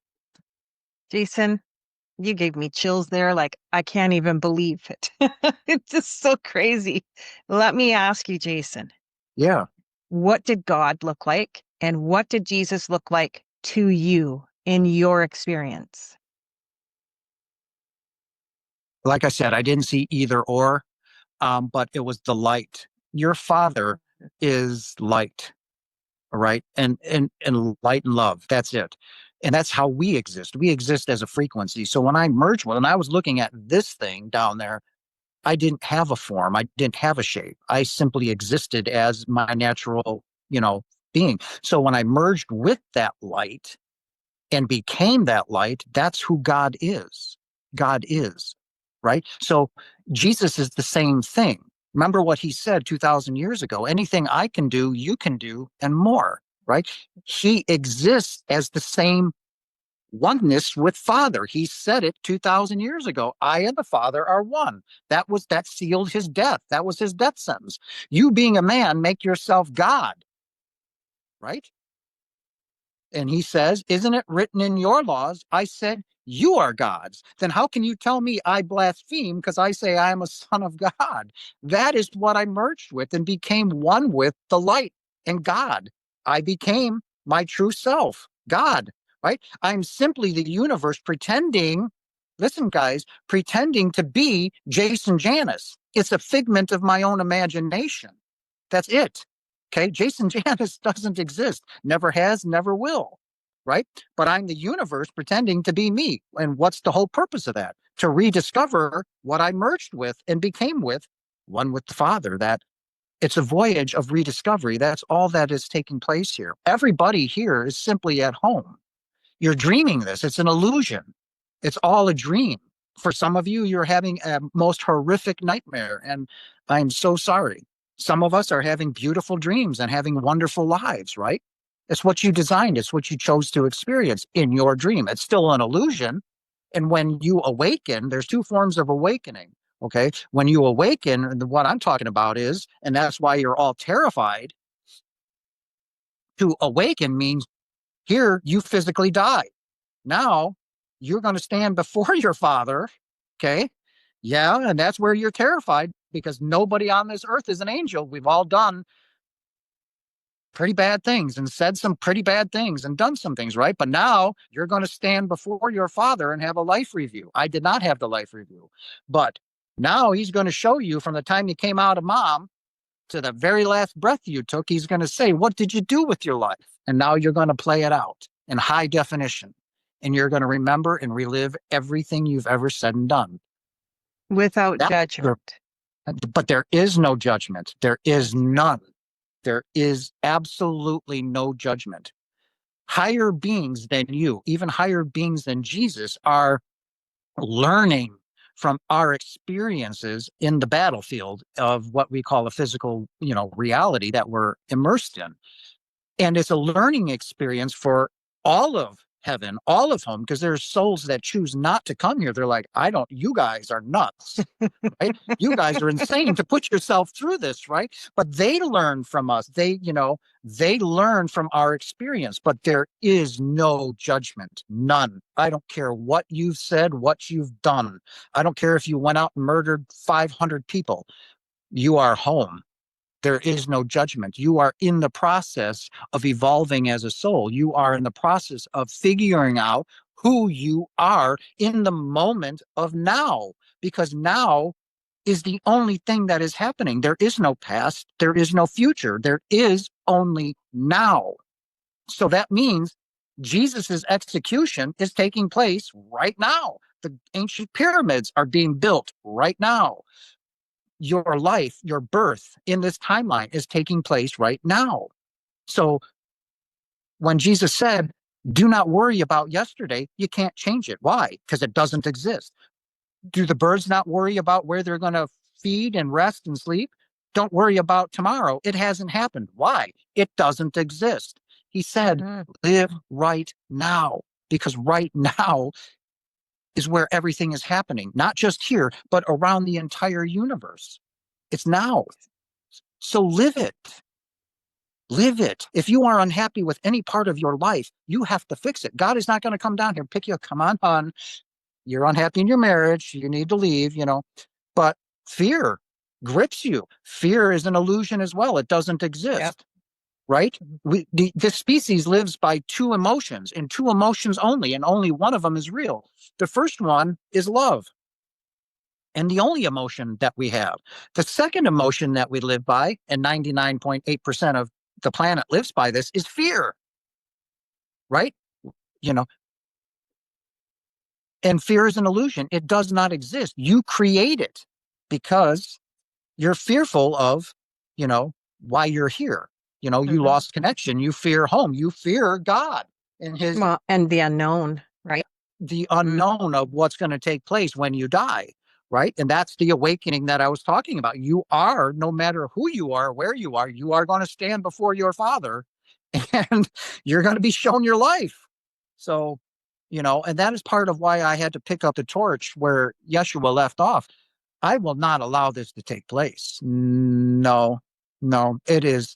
Jason, you gave me chills there. Like, I can't even believe it. It's just so crazy. Let me ask you, Jason,
Yeah.
what did God look like? And what did Jesus look like to you in your experience?
Like I said, I didn't see either or, but it was the light. Your father is light, All right. And light and love. That's it. And that's how we exist. We exist as a frequency. So when I merged when I was looking at this thing down there, I didn't have a form. I didn't have a shape. I simply existed as my natural, being. So when I merged with that light and became that light, that's who God is. God is, right? So Jesus is the same thing. Remember what he said 2,000 years ago: anything I can do, you can do, and more, right? He exists as the same oneness with Father. He said it 2,000 years ago. I and the Father are one. That sealed his death. That was his death sentence. You, being a man, make yourself God, right? And he says, isn't it written in your laws? I said, you are gods. Then how can you tell me I blaspheme because I say I am a son of God? That is what I merged with and became one with the light and God. I became my true self, God, right? I'm simply the universe pretending, listen, guys, pretending to be Jason Janas. It's a figment of my own imagination. That's it. Okay, Jason Janis doesn't exist, never has, never will, right? But I'm the universe pretending to be me. And what's the whole purpose of that? To rediscover what I merged with and became with, one with the Father. That it's a voyage of rediscovery. That's all that is taking place here. Everybody here is simply at home. You're dreaming this. It's an illusion. It's all a dream. For some of you, you're having a most horrific nightmare, and I'm so sorry. Some of us are having beautiful dreams and having wonderful lives, right? It's what you designed. It's what you chose to experience in your dream. It's still an illusion. And when you awaken, there's two forms of awakening. Okay. When you awaken, what I'm talking about is, and that's why you're all terrified, to awaken means here you physically die. Now you're going to stand before your Father. Okay. Yeah. And that's where you're terrified, because nobody on this earth is an angel. We've all done pretty bad things and said some pretty bad things and done some things, right? But now you're going to stand before your Father and have a life review. I did not have the life review, but now he's going to show you from the time you came out of mom to the very last breath you took. He's going to say, what did you do with your life? And now you're going to play it out in high definition. And you're going to remember and relive everything you've ever said and done.
Without judgment.
But there is no judgment. There is none. There is absolutely no judgment. Higher beings than you, even higher beings than Jesus, are learning from our experiences in the battlefield of what we call a physical, reality that we're immersed in. And it's a learning experience for all of heaven, all of home, because there's souls that choose not to come here. They're like, you guys are nuts, right? You guys are insane to put yourself through this, right? But they learn from us. They learn from our experience, but there is no judgment, none. I don't care what you've said, what you've done. I don't care if you went out and murdered 500 people. You are home. There is no judgment. You are in the process of evolving as a soul. You are in the process of figuring out who you are in the moment of now, because now is the only thing that is happening. There is no past. There is no future. There is only now. So that means Jesus's execution is taking place right now. The ancient pyramids are being built right now. Your life, your birth in this timeline is taking place right now. So when Jesus said, do not worry about yesterday, you can't change it. Why? Because it doesn't exist. Do the birds not worry about where they're going to feed and rest and sleep? Don't worry about tomorrow. It hasn't happened. Why? It doesn't exist. He said, live right now, because right now is where everything is happening, not just here, but around the entire universe. It's now. So live it. Live it. If you are unhappy with any part of your life, you have to fix it. God is not going to come down here and pick you up. Come on, hon. You're unhappy in your marriage. You need to leave, But fear grips you. Fear is an illusion as well. It doesn't exist. Yep. Right? This species lives by two emotions, and two emotions only, and only one of them is real. The first one is love, and the only emotion that we have. The second emotion that we live by, and 99.8% of the planet lives by this, is fear, right? You know, and fear is an illusion. It does not exist. You create it because you're fearful of, you know, why you're here. You know, you
Hmm.
lost connection. You fear home. You fear God and his
Well, and the unknown, right?
the
Mm.
unknown of what's going to take place when you die, right? And that's the awakening that I was talking about. You are, no matter who you are, where you are going to stand before your Father, and you're going to be shown your life. So, you know, and that is part of why I had to pick up the torch where Yeshua left off. I will not allow this to take place. No, no, it is,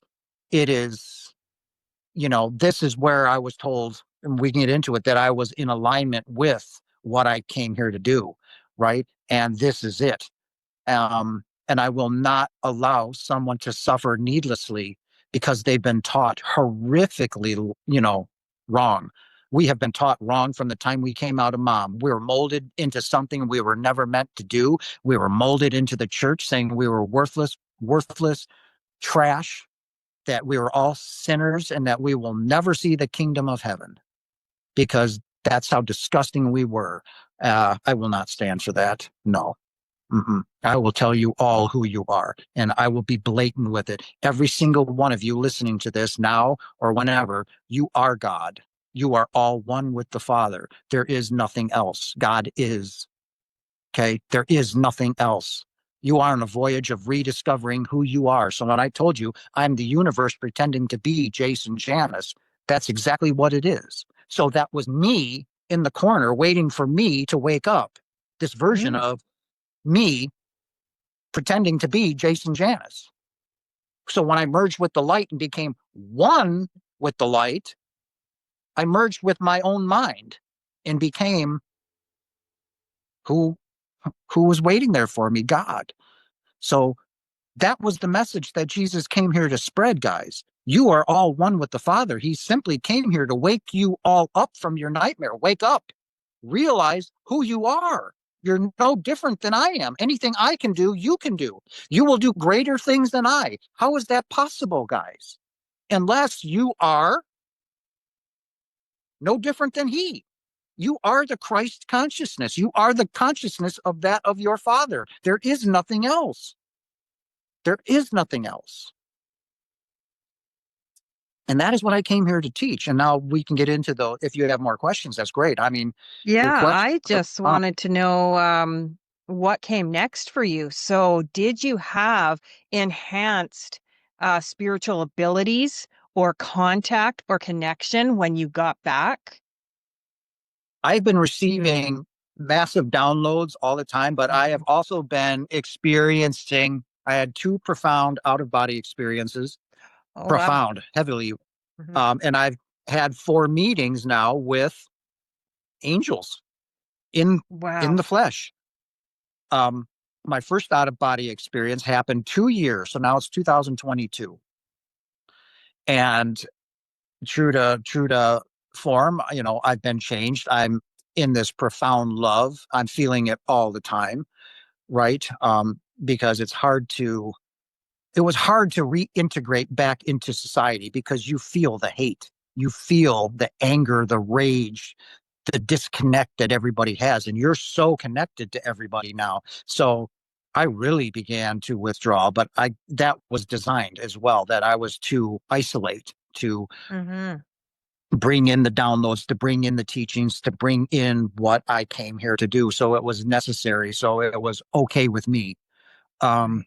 you know, this is where I was told, and we can get into it, that I was in alignment with what I came here to do, right? And this is it. And I will not allow someone to suffer needlessly because they've been taught horrifically, you know, wrong. We have been taught wrong from the time we came out of mom. We were molded into something we were never meant to do. We were molded into the church saying we were worthless trash, that we were all sinners and that we will never see the kingdom of heaven because that's how disgusting we were. I will not stand for that. No. Mm-mm. I will tell you all who you are, and I will be blatant with it. Every single one of you listening to this now or whenever, you are God. You are all one with the Father. There is nothing else. God is. Okay. There is nothing else. You are on a voyage of rediscovering who you are. So when I told you I'm the universe pretending to be Jason Janas, that's exactly what it is. So that was me in the corner waiting for me to wake up. This version
Mm.
of me pretending to be Jason Janas. So when I merged with the light and became one with the light, I merged with my own mind and became who who was waiting there for me, God. So that was the message that Jesus came here to spread, guys. You are all one with the Father. He simply came here to wake you all up from your nightmare. Wake up. Realize who you are. You're no different than I am. Anything I can do, you can do. You will do greater things than I. How is that possible, guys? Unless you are no different than He. You are the Christ consciousness. You are the consciousness of that of your Father. There is nothing else. There is nothing else. And that is what I came here to teach. And now we can get into the, if you have more questions, that's great. I mean, your
Yeah,
questions
I
are
just wanted to know what came next for you. So, did you have enhanced spiritual abilities or contact or connection when you got back?
I've been receiving massive downloads all the time, but I have
Mhm.
also been experiencing, I had two profound out of body experiences,
Oh, wow.
profound, heavily.
Hmm.
And I've had 4 meetings now with angels in in
Wow.
the flesh. Um, my first out of body experience happened 2 years, so now it's 2022, and true to form, you know, I've been changed. I'm in this profound love. I'm feeling it all the time, right? Because it was hard to reintegrate back into society because you feel the hate, you feel the anger, the rage, the disconnect that everybody has, and you're so connected to everybody now. So I really began to withdraw, but I that was designed as well, that I was to isolate, to
Hmm.
bring in the downloads, to bring in the teachings, to bring in what I came here to do. So it was necessary. So it was okay with me. Um,
Right.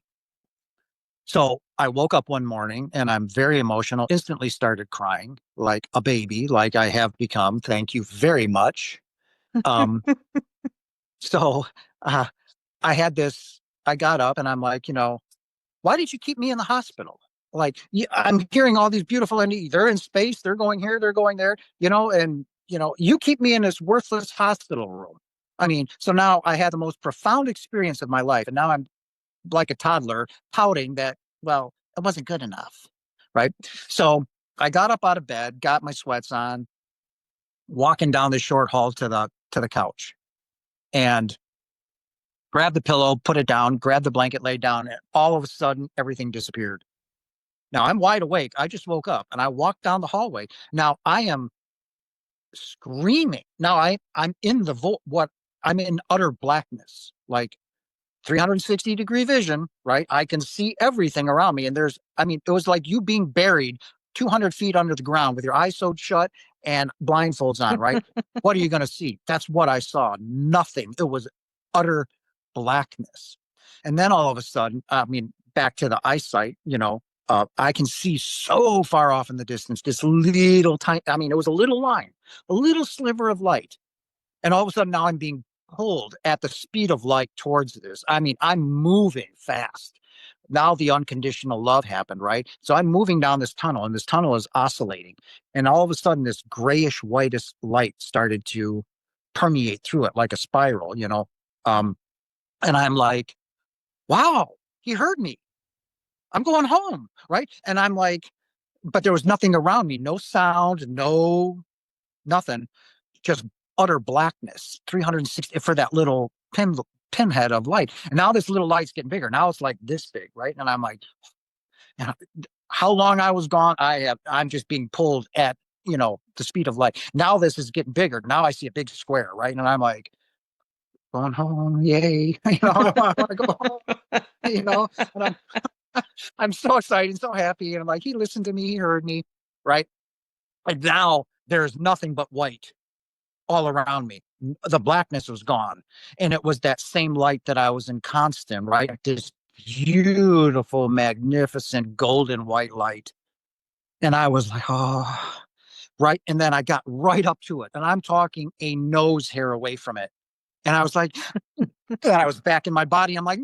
so I woke up one morning and I'm very emotional, instantly started crying like a baby, like I have become. Thank you very much. Um, so uh, I had this, I got up and I'm like, you know, why did you keep me in the hospital? Like, I'm hearing all these beautiful, and they're in space, they're going here, they're going there, you know, and, you know, you keep me in this worthless hospital room. I mean, so now I had the most profound experience of my life. And now I'm like a toddler pouting that, well, it wasn't good enough. Right. So I got up out of bed, got my sweats on, walking down the short hall to the couch, and grabbed the pillow, put it down, grabbed the blanket, laid down, and all of a sudden everything disappeared. Now I'm wide awake. I just woke up and I walked down the hallway. Now I am screaming. Now I'm in what I'm in utter blackness, like 360-degree vision, right? I can see everything around me. And I mean, it was like you being buried 200 feet under the ground with your eyes sewed shut and blindfolds on, right? What are you going to see? That's what I saw. Nothing. It was utter blackness. And then all of a sudden, I mean, back to the eyesight, I can see so far off in the distance, this little tiny, I mean, it was a little line, a little sliver of light. And all of a sudden now I'm being pulled at the speed of light towards this. I mean, I'm moving fast. Now the unconditional love happened, right? So I'm moving down this tunnel and this tunnel is oscillating. And all of a sudden this grayish whitish light started to permeate through it like a spiral. Um, and I'm like, wow, he heard me. I'm going home, right? And I'm like, but there was nothing around me, no sound, no nothing, just utter blackness, 360 for that little pinhead of light. And now this little light's getting bigger. Now it's like this big, right? And I'm like, how long I was gone, I'm just being pulled at the speed of light. Now this is getting bigger. Now I see a big square, right? And I'm like, going home, yay! I want to go home. And I'm so excited, so happy, and I'm like, he listened to me, he heard me, right? And now there's nothing but white all around me. The blackness was gone. And it was that same light that I was in constant, right? This beautiful, magnificent golden white light. And I was like, oh, right. And then I got right up to it. And I'm talking a nose hair away from it. And I was like, and I was back in my body. I'm like,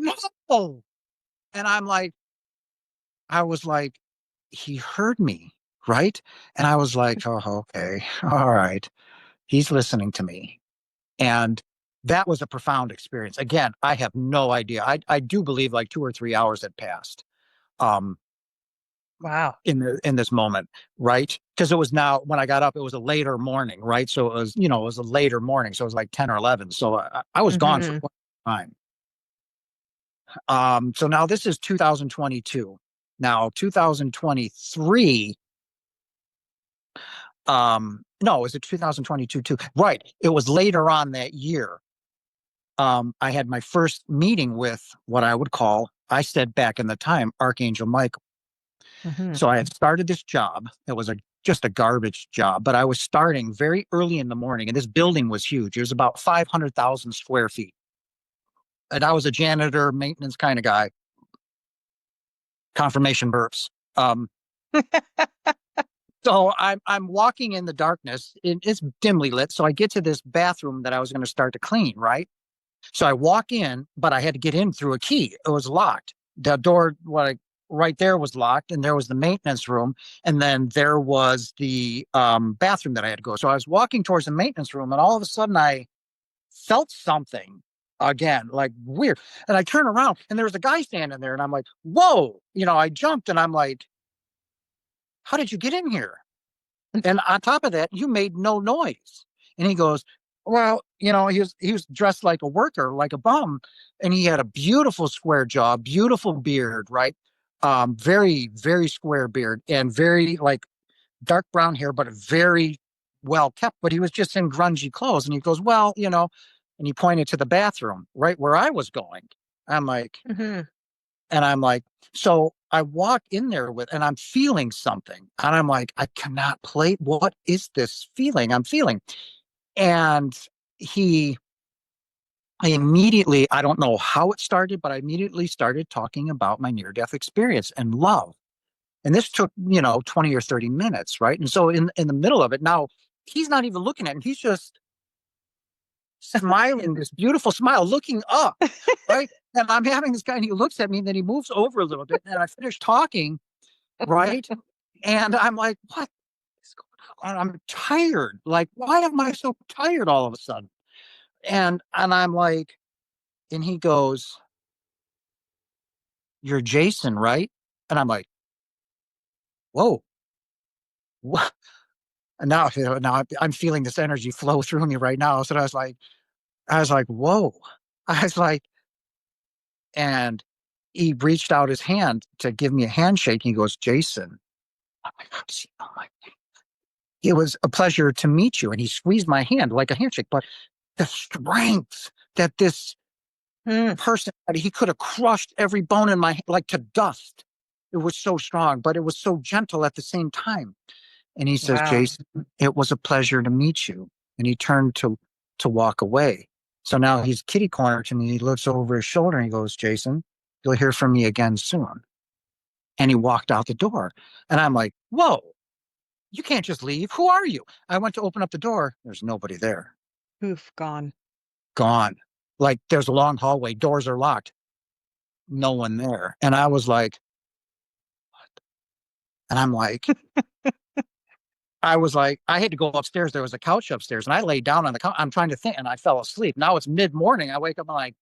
no. And I was like, he heard me, right? And I was like, oh, okay. All right. He's listening to me. And that was a profound experience. Again, I have no idea. I do believe like 2 or 3 hours had passed um,
Wow.
in this moment, right? Because it was now when I got up, it was a later morning, right? So it was a later morning. So it was like 10 or 11. So I was gone for quite some time. So now this is 2022. Now 2023. No, is it 2022 too? Right. It was later on that year. I had my first meeting with what I said back in the time, Archangel Michael.
Mm-hmm.
So I had started this job. It was just a garbage job, but I was starting very early in the morning, and this building was huge. It was about 500,000 square feet. And I was a janitor, maintenance kind of guy, confirmation burps. Um, so I'm walking in the darkness. It's dimly lit. So I get to this bathroom that I was going to start to clean, right? So I walk in, but I had to get in through a key. It was locked. The door, right there was locked, and there was the maintenance room, and then there was the bathroom that I had to go. So I was walking towards the maintenance room, and all of a sudden I felt something again, like weird. And I turn around, and there's a guy standing there, and I'm like, "Whoa!" I jumped, and I'm like, "How did you get in here?" And on top of that, you made no noise. And he goes, well, he was dressed like a worker, like a bum. And he had a beautiful square jaw, beautiful beard, right? Very, very square beard and very like dark brown hair, but very well kept. But he was just in grungy clothes. And he goes, well, and he pointed to the bathroom right where I was going. I'm like,
Mm-hmm.
and I'm like, so I walk in there and I'm feeling something. And I'm like, I cannot play. What is this feeling I'm feeling? And he I don't know how it started, but I immediately started talking about my near death experience and love. And this took, 20 or 30 minutes, right? And so in the middle of it, now he's not even looking at me. He's just smiling, this beautiful smile, looking up, right? And I'm having this guy, and he looks at me, and then he moves over a little bit, and I finish talking, right? And I'm like, what is going on? I'm tired. Like, why am I so tired all of a sudden? And I'm like, and he goes, "You're Jason, right?" And I'm like, whoa, what? And now I'm feeling this energy flow through me right now. So I was like, whoa. I was like, and he reached out his hand to give me a handshake. He goes, Jason, oh my God, oh my, it was a pleasure to meet you. And he squeezed my hand like a handshake. But the strength that this
Mm.
person had, he could have crushed every bone in my, like to dust. It was so strong, but it was so gentle at the same time. And he says,
Wow.
Jason, it was a pleasure to meet you. And he turned to walk away. So now he's kitty corner to me. He looks over his shoulder and he goes, Jason, you'll hear from me again soon. And he walked out the door. And I'm like, whoa, you can't just leave. Who are you? I went to open up the door. There's nobody there.
Poof, gone.
Gone. Like there's a long hallway. Doors are locked. No one there. And I was like, and I'm like, I was like, I had to go upstairs. There was a couch upstairs, and I laid down on the couch. I'm trying to think, and I fell asleep. Now it's mid morning. I wake up, I'm like,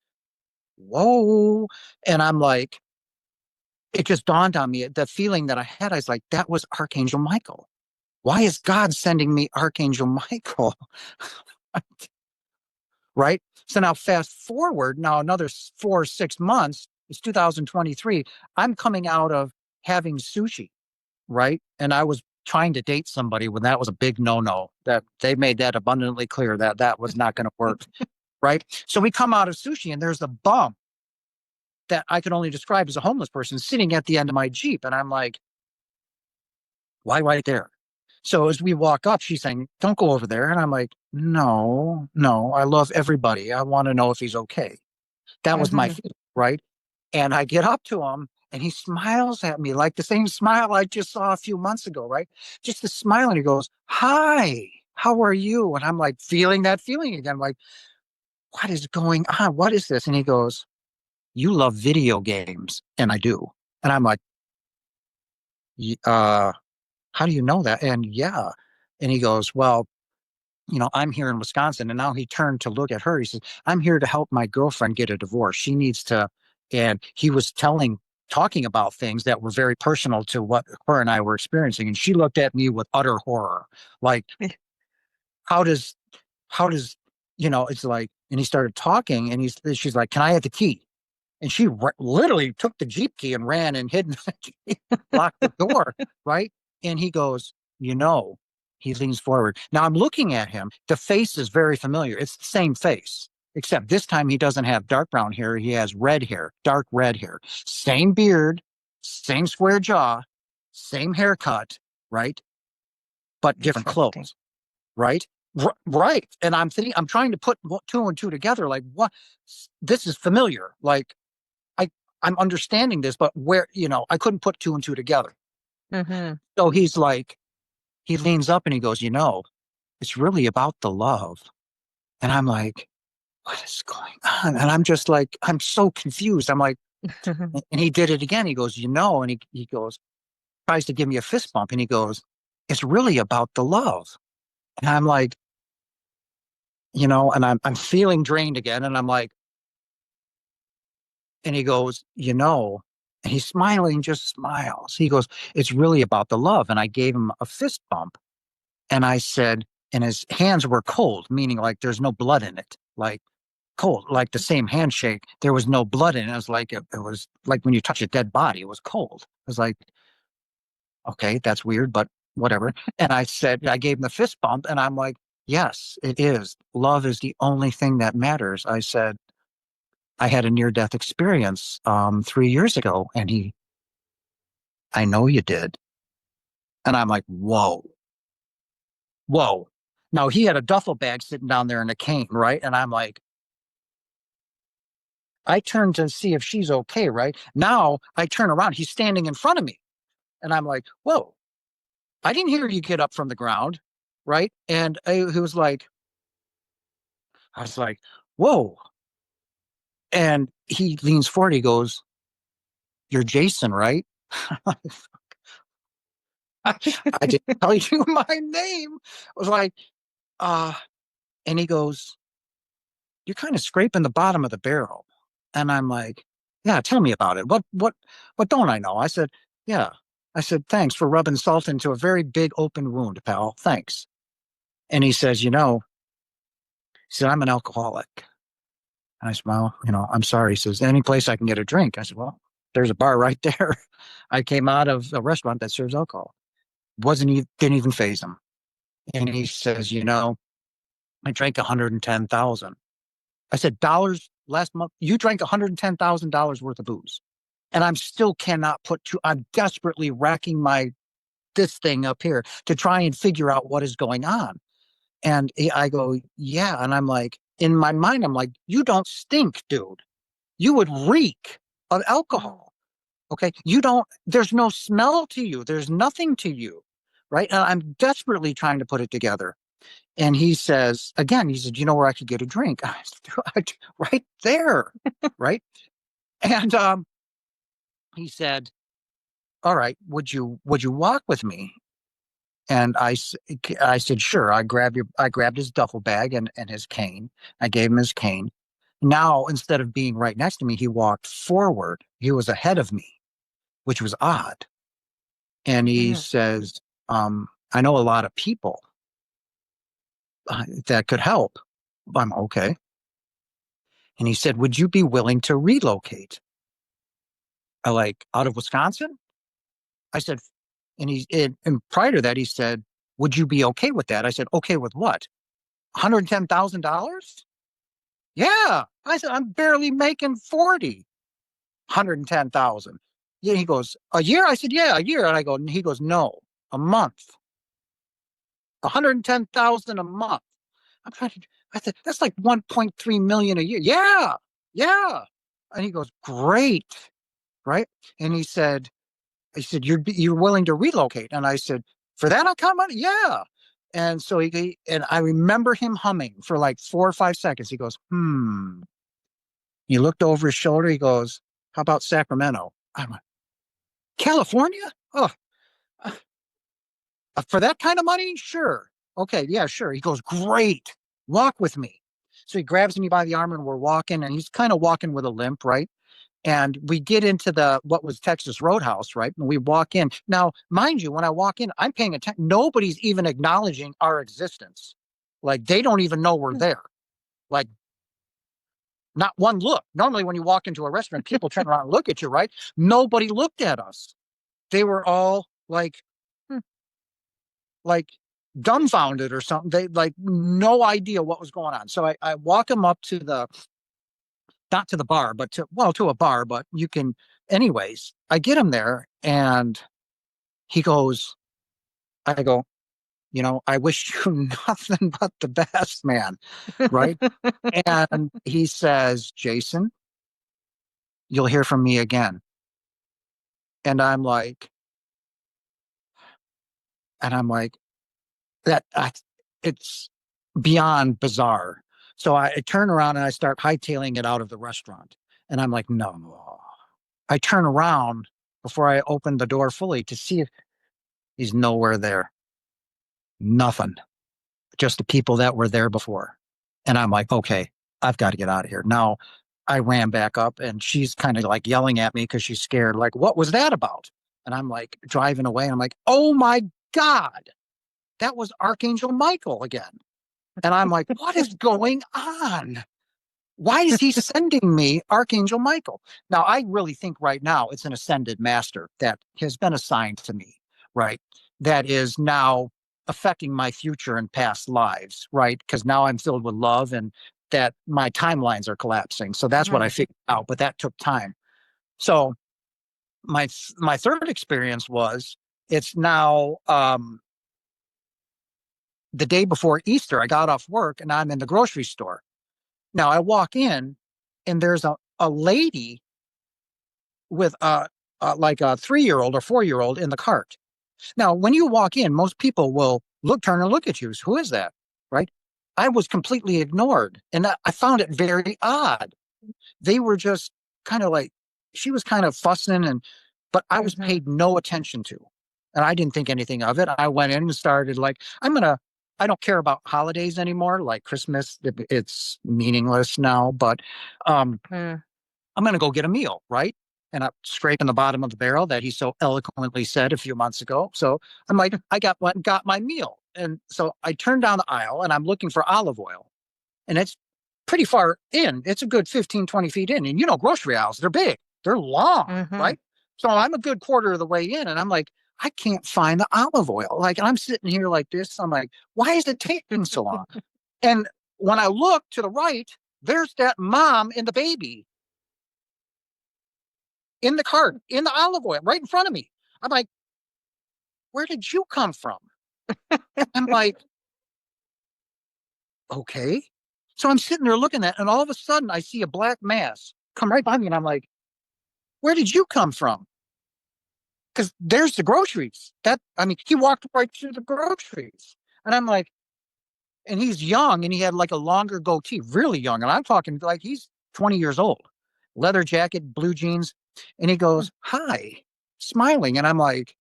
whoa. And I'm like, it just dawned on me the feeling that I had. I was like, that was Archangel Michael. Why is God sending me Archangel Michael? Right. So now, fast forward, now another 4 or 6 months, it's 2023. I'm coming out of having sushi. Right. And I was trying to date somebody when that was a big no-no. That they made that abundantly clear that that was not going to work. Right. So we come out of sushi and there's a bum that I can only describe as a homeless person sitting at the end of my Jeep. And I'm like, why right there? So as we walk up, she's saying, don't go over there. And I'm like, no, no, I love everybody. I want to know if he's okay. That was my
Hmm.
feeling, right? And I get up to him and he smiles at me like the same smile I just saw a few months ago, right? Just the smile. And he goes, hi, how are you? And I'm like feeling that feeling again. I'm like, what is going on? What is this? And he goes, you love video games. And I do. And I'm like, how do you know that? And yeah. And he goes, well, I'm here in Wisconsin. And now he turned to look at her. He says, I'm here to help my girlfriend get a divorce. She needs to. And he was talking about things that were very personal to what her and I were experiencing. And she looked at me with utter horror. Like, how does, it's like, and he started talking and she's like, can I have the key? And she literally took the Jeep key and ran and hid in the Jeep, locked the door, right? And he goes, he leans forward. Now I'm looking at him. The face is very familiar. It's the same face, except this time he doesn't have dark brown hair. He has red hair, dark red hair. Same beard, same square jaw, same haircut, right? But different
Interesting.
clothes, right? Right. And I'm trying to put two and two together. Like, what? This is familiar. Like, I I'm understanding this, but where, I couldn't put two and two together.
Hmm.
So he leans up and he goes, it's really about the love. And I'm like, what is going on? And I'm just like, I'm so confused. I'm like, and he did it again. He goes, and he goes, tries to give me a fist bump and he goes, it's really about the love. And I'm like, and I'm feeling drained again. And I'm like, and he goes, and he's smiling, just smiles. He goes, it's really about the love. And I gave him a fist bump. And I said, and his hands were cold, meaning like there's no blood in it, like cold, like the same handshake. There was no blood in it. It was like, it was like when you touch a dead body, it was cold. It was like, okay, that's weird, but whatever. And I said, I gave him the fist bump and I'm like, yes, it is. Love is the only thing that matters. I said, I had a near death experience 3 years ago. And I know you did. And I'm like, whoa, whoa. Now he had a duffel bag sitting down there in a cane, right? And I'm like, I turn to see if she's okay, right? Now I turn around, he's standing in front of me. And I'm like, whoa, I didn't hear you get up from the ground, right? And he was like, I was like, whoa. And he leans forward, he goes, you're Jason, right? I didn't tell you my name. I was like, uh, and he goes, you're kind of scraping the bottom of the barrel. And I'm like, yeah, tell me about it. What don't I know? I said, yeah. I said, thanks for rubbing salt into a very big open wound, pal. Thanks. And he says, he said, I'm an alcoholic. And I said, well, I'm sorry. He says, any place I can get a drink. I said, well, there's a bar right there. I came out of a restaurant that serves alcohol. Wasn't even, didn't even faze him. And he says, I drank 110,000. I said, dollars last month. You drank $110,000 worth of booze. And I'm still cannot I'm desperately racking this thing up here to try and figure out what is going on. And I go, yeah. And I'm like, in my mind, I'm like, you don't stink, dude. You would reek of alcohol. Okay. There's no smell to you. There's nothing to you. Right. And I'm desperately trying to put it together. And he says, again, he said, you know where I could get a drink? I said, right there. Right. And he said, all right, would you walk with me? And I said, sure. I grabbed his duffel bag and his cane. I gave him his cane. Now, instead of being right next to me, he walked forward. He was ahead of me, which was odd. And he says, I know a lot of people that could help. I'm okay. And he said, would you be willing to relocate? Out of Wisconsin? I said, and prior to that, he said, would you be okay with that? I said, okay with what? $110,000? Yeah. I said, I'm barely making 40. 110,000. Yeah. He goes, a year? I said, yeah, a year. And he goes, no, a month. 110,000 a month. I'm trying to, I said, that's like 1.3 million a year. Yeah. Yeah. And he goes, great. Right. And he said, you're willing to relocate. And I said, for that kind of money? Yeah. And so and I remember him humming for like 4 or 5 seconds. He goes, He looked over his shoulder. He goes, how about Sacramento? I went, California? Oh, for that kind of money? Sure. Okay. Yeah, sure. He goes, great. Walk with me. So he grabs me by the arm and we're walking, and he's kind of walking with a limp, right? And we get into what was Texas Roadhouse, right? And we walk in. Now, mind you, when I walk in, I'm paying attention. Nobody's even acknowledging our existence. Like, they don't even know we're there. Like, not one look. Normally, when you walk into a restaurant, people turn around and look at you, right? Nobody looked at us. They were all like dumbfounded or something. They like no idea what was going on. So I walk them up to not to the bar, but to a bar, but you can, anyways, I get him there and he goes, I go, I wish you nothing but the best, man. Right. And he says, Jason, you'll hear from me again. And I'm like, that it's beyond bizarre. So I turn around and I start hightailing it out of the restaurant. And I'm like, no. I turn around before I open the door fully to see if he's nowhere there. Nothing. Just the people that were there before. And I'm like, okay, I've got to get out of here. Now I ran back up and she's kind of like yelling at me because she's scared. Like, what was that about? And I'm like driving away. And I'm like, oh my God, that was Archangel Michael again. And I'm like, what is going on? Why is he sending me Archangel Michael? Now, I really think right now it's an ascended master that has been assigned to me, right? That is now affecting my future and past lives, right? Because now I'm filled with love and that my timelines are collapsing. So that's what I figured out, but that took time. So my third experience was it's now the day before Easter. I got off work and I'm in the grocery store. Now I walk in and there's a lady with like a 3-year-old or 4-year-old in the cart. Now, when you walk in, most people will turn and look at you. Who is that? Right? I was completely ignored. And I found it very odd. They were just kind of like, she was kind of fussing but I was paid no attention to. And I didn't think anything of it. I went in and started like, I don't care about holidays anymore. Like Christmas, it's meaningless now, but I'm going to go get a meal, right? And I'm scraping the bottom of the barrel that he so eloquently said a few months ago. So I'm like, went and got my meal. And so I turned down the aisle and I'm looking for olive oil. And it's pretty far in. It's a good 15, 20 feet in. And grocery aisles, they're big. They're long,
Mm-hmm.
right? So I'm a good quarter of the way in, and I'm like, I can't find the olive oil. Like, I'm sitting here like this. I'm like, why is it taking so long? And when I look to the right, there's that mom and the baby in the cart, in the olive oil, right in front of me. I'm like, where did you come from? I'm like, okay. So I'm sitting there looking at it, and all of a sudden I see a black mass come right by me, and I'm like, where did you come from? Because there's the groceries. He walked right through the groceries. And I'm like, and he's young, and he had like a longer goatee, really young. And I'm talking like he's 20 years old, leather jacket, blue jeans. And he goes, hi, smiling. And I'm like,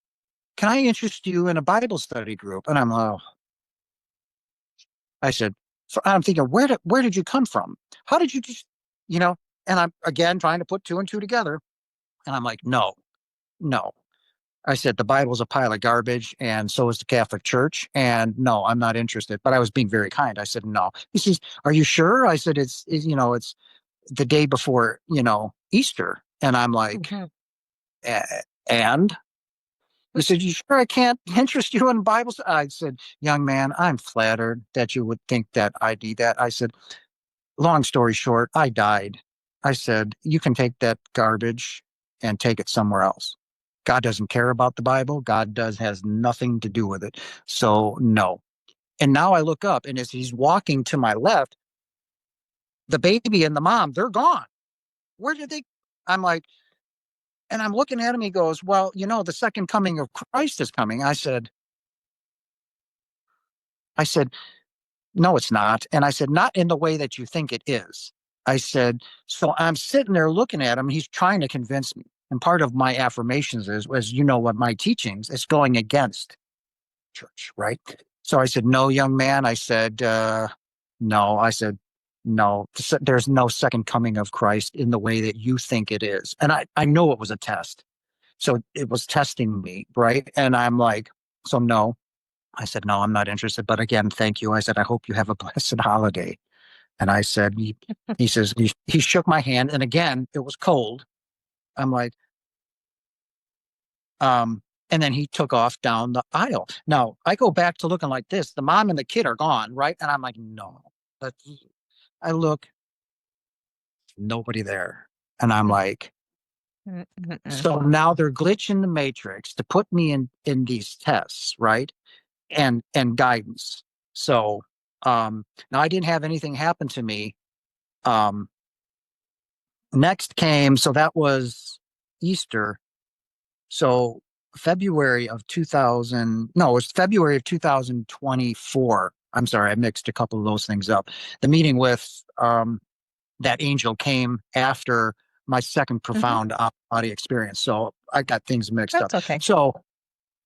can I interest you in a Bible study group? And I'm like, oh, I said, so I'm thinking, where did you come from? How did you just, you know? And I'm again trying to put two and two together. And I'm like, no, no. I said, the Bible's a pile of garbage, and so is the Catholic Church. And no, I'm not interested. But I was being very kind. I said, no. He says, are you sure? I said, it's the day before, Easter. And I'm like,
Mm-hmm.
And he said, you sure I can't interest you in Bibles? I said, young man, I'm flattered that you would think that I need that. I said, long story short, I died. I said, you can take that garbage and take it somewhere else. God doesn't care about the Bible. Has nothing to do with it. So no. And now I look up, and as he's walking to my left, the baby and the mom, they're gone. Where did they? I'm like, and I'm looking at him. He goes, well, the second coming of Christ is coming. I said, no, it's not. And I said, not in the way that you think it is. I said, so I'm sitting there looking at him. He's trying to convince me. And part of my affirmations is, as you know, what my teachings is going against church, right? So I said, no, young man. I said, no. I said, no, there's no second coming of Christ in the way that you think it is. And I know it was a test. So it was testing me, right? And I'm like, so no. I said, no, I'm not interested. But again, thank you. I said, I hope you have a blessed holiday. And I said, he says, he shook my hand. And again, it was cold. I'm like, and then he took off down the aisle. Now I go back to looking like this. The mom and the kid are gone, right? And I'm like, no. I look, nobody there. And I'm like,
Mm-mm.
so now they're glitching the matrix to put me in these tests, right? And guidance. So now I didn't have anything happen to me. Um, next came, so that was Easter. So February of 2000, no, it was February of 2024. I'm sorry, I mixed a couple of those things up. The meeting with that angel came after my second
Mm-hmm.
profound body experience. So I got things mixed up.
That's okay.
So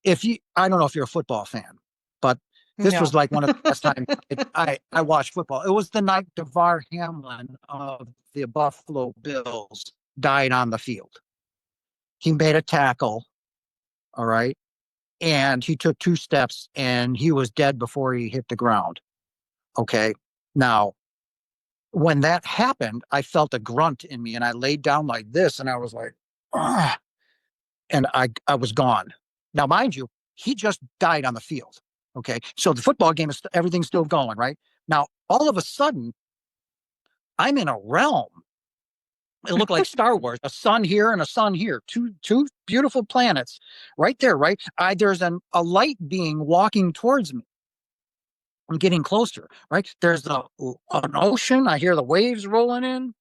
I don't know if you're a football fan, but this was
No.
like one of the best times I watched football. It was the night DeVar Hamlin of the Buffalo Bills died on the field. He made a tackle, all right, and he took two steps and he was dead before he hit the ground. Okay. Now, when that happened, I felt a grunt in me and I laid down like this and I was like, ah, and I was gone. Now, mind you, he just died on the field. Okay. So the football game is everything's still going, right? Now, all of a sudden, I'm in a realm. It looked like Star Wars, a sun here and a sun here, two beautiful planets right there, right? There's a light being walking towards me. I'm getting closer, right? There's an ocean. I hear the waves rolling in.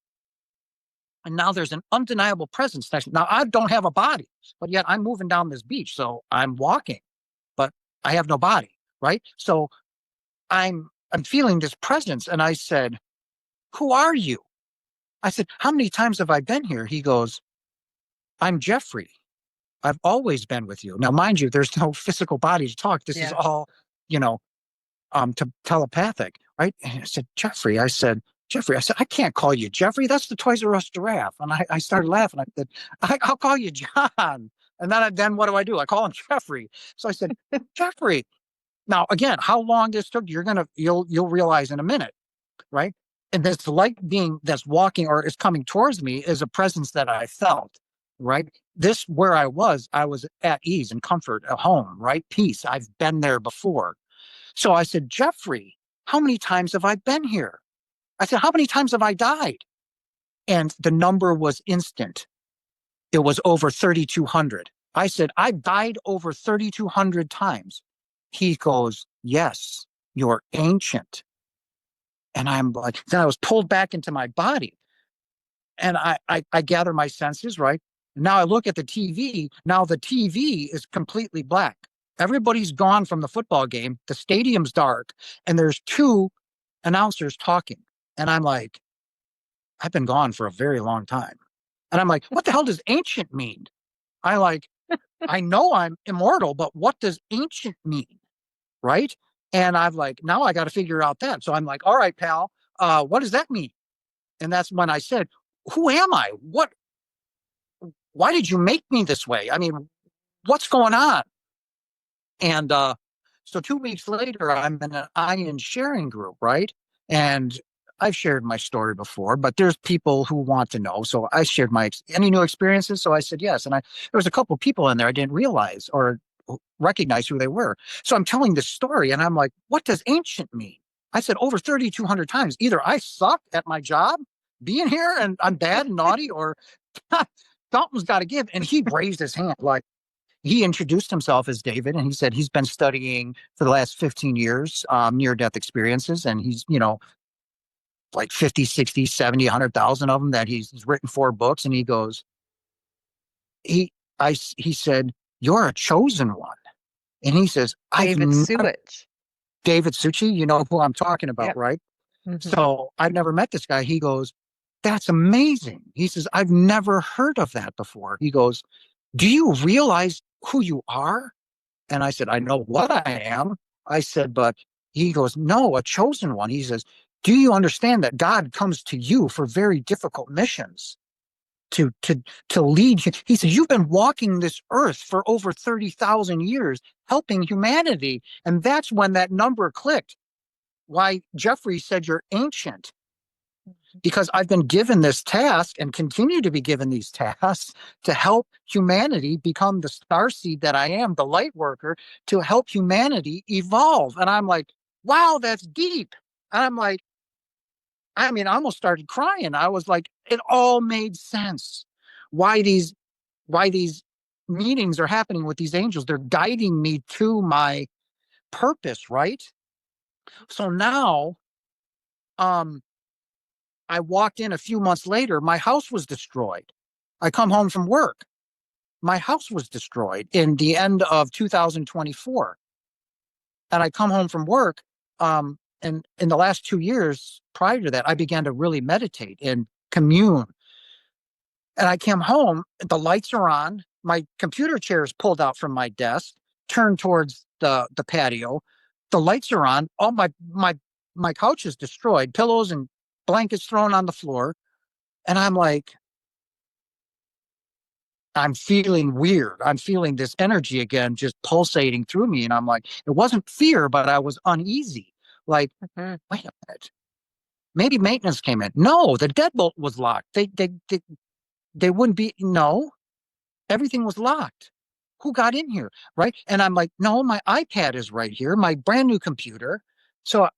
And now there's an undeniable presence next. Now I don't have a body, but yet I'm moving down this beach. So I'm walking, but I have no body, right? So I'm feeling this presence. And I said, who are you? I said, how many times have I been here? He goes, I'm Jeffrey. I've always been with you. Now, mind you, there's no physical body to talk. This is
Yeah.
all, you know, telepathic, right? And I said, Jeffrey, I said, I can't call you Jeffrey. That's the Toys R Us giraffe. And I started laughing. I said, I'll call you John. And then what do? I call him Jeffrey. So I said, Jeffrey. Now, again, how long this took, you'll realize in a minute, right? And this light being that's walking or is coming towards me is a presence that I felt. right? This, where I was at ease and comfort at home, right? Peace. I've been there before. So I said, Jeffrey, how many times have I been here? I said, how many times have I died? And the number was instant. It was over 3,200. I said, I've died over 3,200 times. He goes, yes, you're ancient. And I'm like, then I was pulled back into my body. And I gather my senses, right? Now I look at the TV. Now the TV is completely black. Everybody's gone from the football game. The stadium's dark. And there's two announcers talking. And I'm like, I've been gone for a very long time. And I'm like, what the hell does ancient mean? I like, I know I'm immortal, but what does ancient mean? Right. And I've like, now I got to figure out that. So I'm like, all right, pal, what does that mean? And that's when I said, who am I? Why did you make me this way? I mean, what's going on? And so 2 weeks later, I'm in an iron sharing group, right? And I've shared my story before, but there's people who want to know. So I shared any new experiences. So I said yes. And there was a couple of people in there I didn't realize or recognize who they were. So I'm telling this story and I'm like, what does ancient mean? I said over 3,200 times. Either I suck at my job being here and I'm bad and naughty, or something's got to give. And he raised his hand like, he introduced himself as David, and he said he's been studying for the last 15 years near-death experiences, and he's, like 50, 60, 70, 100,000 of them that he's written 4 books, and he goes, he said, you're a chosen one. And he says,
David Suich.
David Suchi, you know who I'm talking about,
Yep.
right?
Mm-hmm.
So I've never met this guy. He goes, that's amazing. He says, I've never heard of that before. He goes, do you realize who you are? And I said, I know what I am. I said, but he goes, no, a chosen one. He says, do you understand that God comes to you for very difficult missions to lead you? He says, you've been walking this earth for over 30,000 years, helping humanity. And that's when that number clicked. Why Jeffrey said you're ancient, because I've been given this task and continue to be given these tasks to help humanity become the starseed that I am, the light worker, to help humanity evolve. And I'm like, wow, that's deep. And I'm like, I mean, I almost started crying. I was like, it all made sense. Why these meetings are happening with these angels. They're guiding me to my purpose, right? So now, I walked in a few months later, my house was destroyed. I come home from work. My house was destroyed in the end of 2024. And I come home from work. And in the last 2 years prior to that, I began to really meditate and commune. And I came home, the lights are on, my computer chair is pulled out from my desk, turned towards the patio. The lights are on. All my couch is destroyed, pillows and blankets thrown on the floor. And I'm like, I'm feeling weird. I'm feeling this energy again, just pulsating through me. And I'm like, it wasn't fear, but I was uneasy. Like, wait a minute. Maybe maintenance came in. No, the deadbolt was locked. They wouldn't be. No, everything was locked. Who got in here? Right. And I'm like, no, my iPad is right here, my brand new computer. So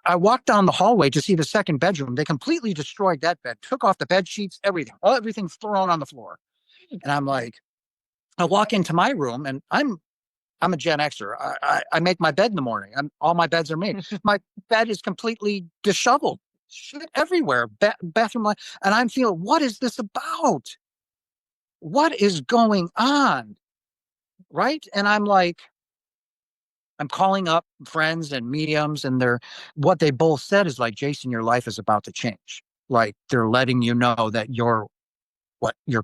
I walked down the hallway to see the second bedroom. They completely destroyed that bed, took off the bed sheets, everything, everything's thrown on the floor. And I'm like, I walk into my room and I'm a Gen Xer. I make my bed in the morning. All my beds are made. My bed is completely disheveled, shit everywhere, bathroom. And I'm feeling, what is this about? What is going on? Right. And I'm like, I'm calling up friends and mediums, and what they both said is like, Jason, your life is about to change. Like they're letting you know that your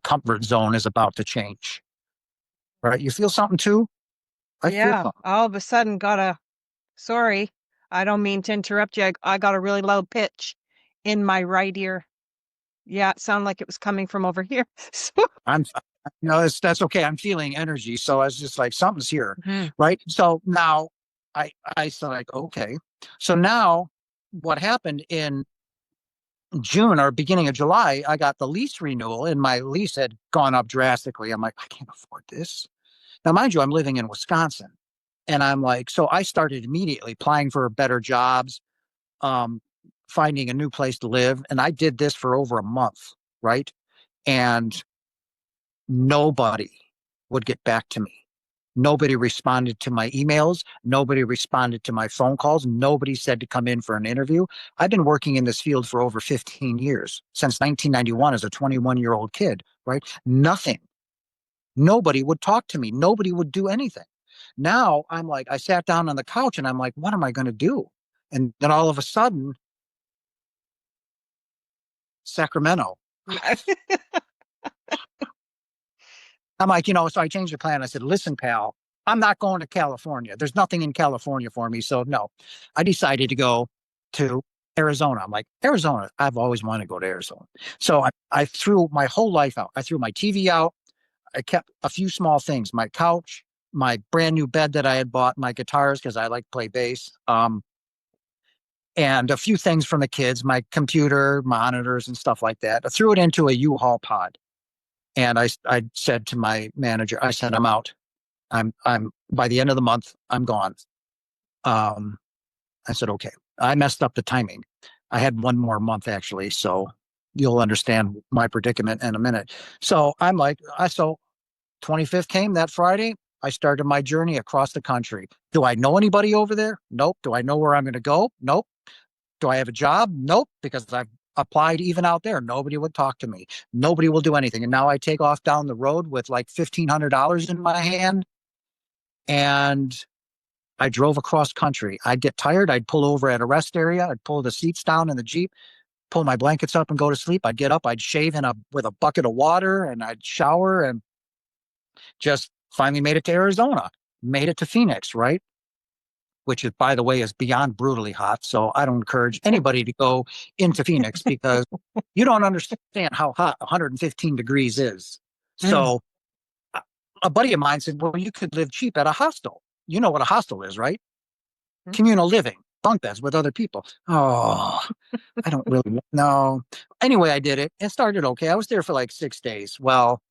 comfort zone is about to change. Right. You feel something too? I feel
Yeah.
something.
All of a sudden sorry, I don't mean to interrupt you. I got a really loud pitch in my right ear. Yeah, it sounded like it was coming from over here. So,
I'm no, that's okay. I'm feeling energy. So I was just like, something's here.
Mhm.
Right. So now I said like, okay. So now what happened June or beginning of July, I got the lease renewal and my lease had gone up drastically. I'm like, I can't afford this. Now, mind you, I'm living in Wisconsin. And I'm like, so I started immediately applying for better jobs, um, finding a new place to live. And I did this for over a month, right? And nobody would get back to me. Nobody responded to my emails. Nobody responded to my phone calls. Nobody said to come in for an interview. I've been working in this field for over 15 years, since 1991 as a 21-year-old kid, right? Nothing. Nobody would talk to me. Nobody would do anything. Now I'm like, I sat down on the couch and I'm like, what am I going to do? And then all of a sudden, Sacramento. I'm like, so I changed the plan. I said, listen, pal, I'm not going to California. There's nothing in California for me. So, no, I decided to go to Arizona. I'm like, Arizona, I've always wanted to go to Arizona. So I threw my whole life out. I threw my TV out. I kept a few small things, my couch, my brand new bed that I had bought, my guitars, because I like to play bass, and a few things from the kids, my computer, monitors, and stuff like that. I threw it into a U-Haul pod. And I said to my manager, I said, I'm out. I'm by the end of the month, I'm gone. Um, I said, okay. I messed up the timing. I had one more month actually, so you'll understand my predicament in a minute. So I'm like, so 25th came that Friday. I started my journey across the country. Do I know anybody over there? Nope. Do I know where I'm going to go? Nope. Do I have a job? Nope. Because I've applied even out there. Nobody would talk to me. Nobody will do anything. And now I take off down the road with like $1,500 in my hand and I drove across country. I'd get tired. I'd pull over at a rest area. I'd pull the seats down in the Jeep, pull my blankets up and go to sleep. I'd get up. I'd shave with a bucket of water and I'd shower and just finally made it to Arizona, made it to Phoenix, right? Which is, by the way, is beyond brutally hot. So I don't encourage anybody to go into Phoenix because you don't understand how hot 115 degrees is.
Mm.
So a buddy of mine said, well, you could live cheap at a hostel. You know what a hostel is, right? Communal living, bunk beds with other people. Oh, I don't really know. Anyway, I did it. It started okay. I was there for like 6 days. Well,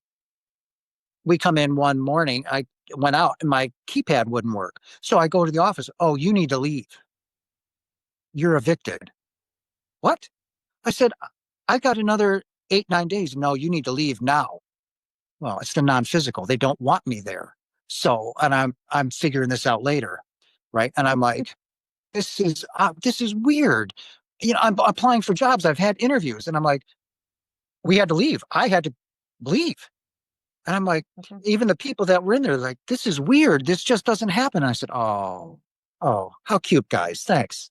we come in one morning. I went out and my keypad wouldn't work. So I go to the office. Oh, you need to leave. You're evicted. What? I said, I got another 8, 9 days. No, you need to leave now. Well, it's the non-physical. They don't want me there. So, and I'm figuring this out later, right? And I'm like, this is weird. I'm applying for jobs. I've had interviews, and I'm like, we had to leave. I had to leave, and I'm like, even the people that were in there, like, this is weird. This just doesn't happen. And I said, oh, how cute, guys. Thanks.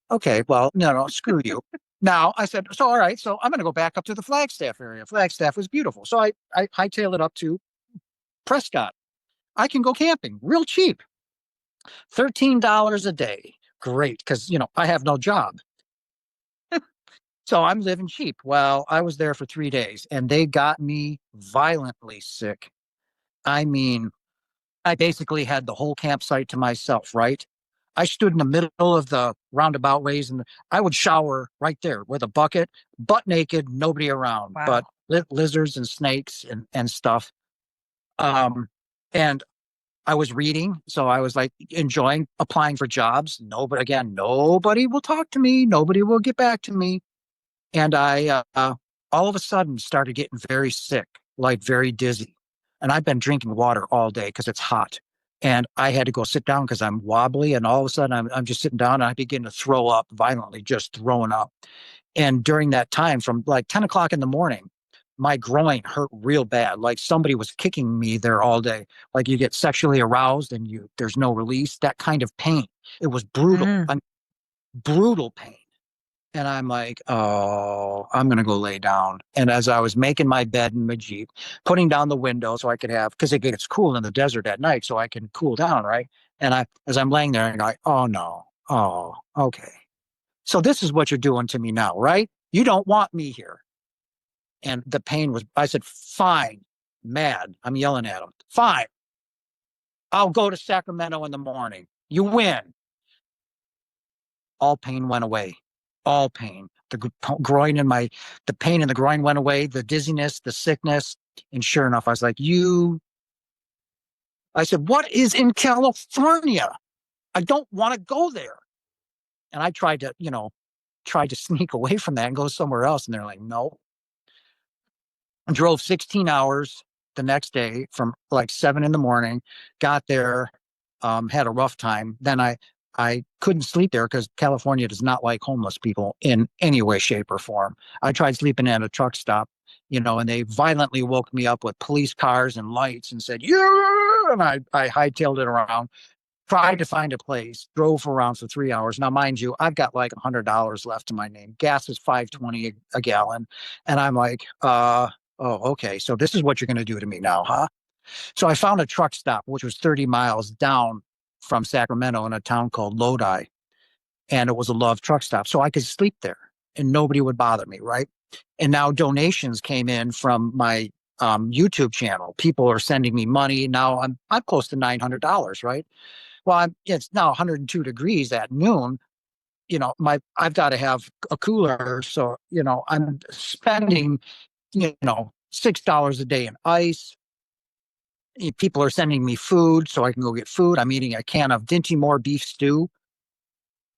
Okay, well, no, screw you. Now I said, so all right, so I'm going to go back up to the Flagstaff area. Flagstaff was beautiful, so I hightailed it up to Prescott. I can go camping real cheap, $13 a day. Great, because I have no job. So I'm living cheap. Well, I was there for 3 days and they got me violently sick. I mean, I basically had the whole campsite to myself, right? I stood in the middle of the roundabout ways and I would shower right there with a bucket, butt naked, nobody around,
Wow.
but lizards and snakes and stuff. And I was reading, so I was like enjoying applying for jobs. Nobody, again, nobody will talk to me. Nobody will get back to me. And I all of a sudden started getting very sick, like very dizzy. And I've been drinking water all day because it's hot. And I had to go sit down because I'm wobbly. And all of a sudden I'm just sitting down and I begin to throw up violently, just throwing up. And during that time, from like 10 o'clock in the morning, my groin hurt real bad. Like somebody was kicking me there all day. Like you get sexually aroused and there's no release, that kind of pain. It was brutal.
Mm.
Brutal pain. And I'm like, oh, I'm going to go lay down. And as I was making my bed in my Jeep, putting down the window so I could because it gets cool in the desert at night so I can cool down, right? And as I'm laying there, I'm like, oh no, oh, okay. So this is what you're doing to me now, right? You don't want me here. And the pain I said, fine, mad. I'm yelling at him. Fine. I'll go to Sacramento in the morning. You win. All pain went away. all pain. The pain in the groin went away, the dizziness, the sickness. And sure enough, I was like, I said, what is in California? I don't want to go there. And I tried to sneak away from that and go somewhere else. And they're like, no. I drove 16 hours the next day from like 7 in the morning, got there, had a rough time. Then I couldn't sleep there because California does not like homeless people in any way, shape, or form. I tried sleeping at a truck stop, and they violently woke me up with police cars and lights and said, yeah, and I hightailed it around, tried to find a place, drove around for 3 hours. Now, mind you, I've got like $100 left in my name. Gas is $5.20 a gallon. And I'm like, oh, okay. So this is what you're going to do to me now, huh? So I found a truck stop, which was 30 miles down from Sacramento in a town called Lodi. And it was a Love truck stop. So I could sleep there and nobody would bother me, right? And now donations came in from my YouTube channel. People are sending me money. Now I'm close to $900, right? Well, it's now 102 degrees at noon. I've got to have a cooler. So, I'm spending, $6 a day in ice. People are sending me food so I can go get food. I'm eating a can of Dinty Moore beef stew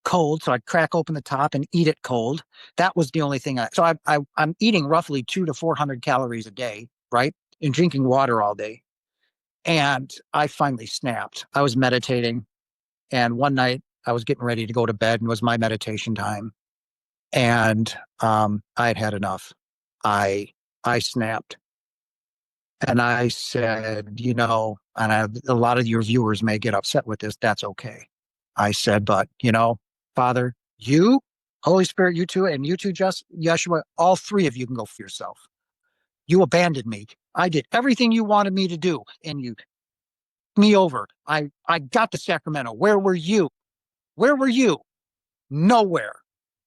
cold. So I crack open the top and eat it cold. That was the only thing. I'm eating roughly 200 to 400 calories a day, right? And drinking water all day. And I finally snapped. I was meditating. And one night I was getting ready to go to bed and it was my meditation time. And I had had enough. I snapped and I said, a lot of your viewers may get upset with this. That's okay. I said, but Father, you, Holy Spirit, you two, and you two, just Yeshua, all three of you can go for yourself. You abandoned me. I did everything you wanted me to do, and you me over. I got to Sacramento. Where were you? Where were you? Nowhere.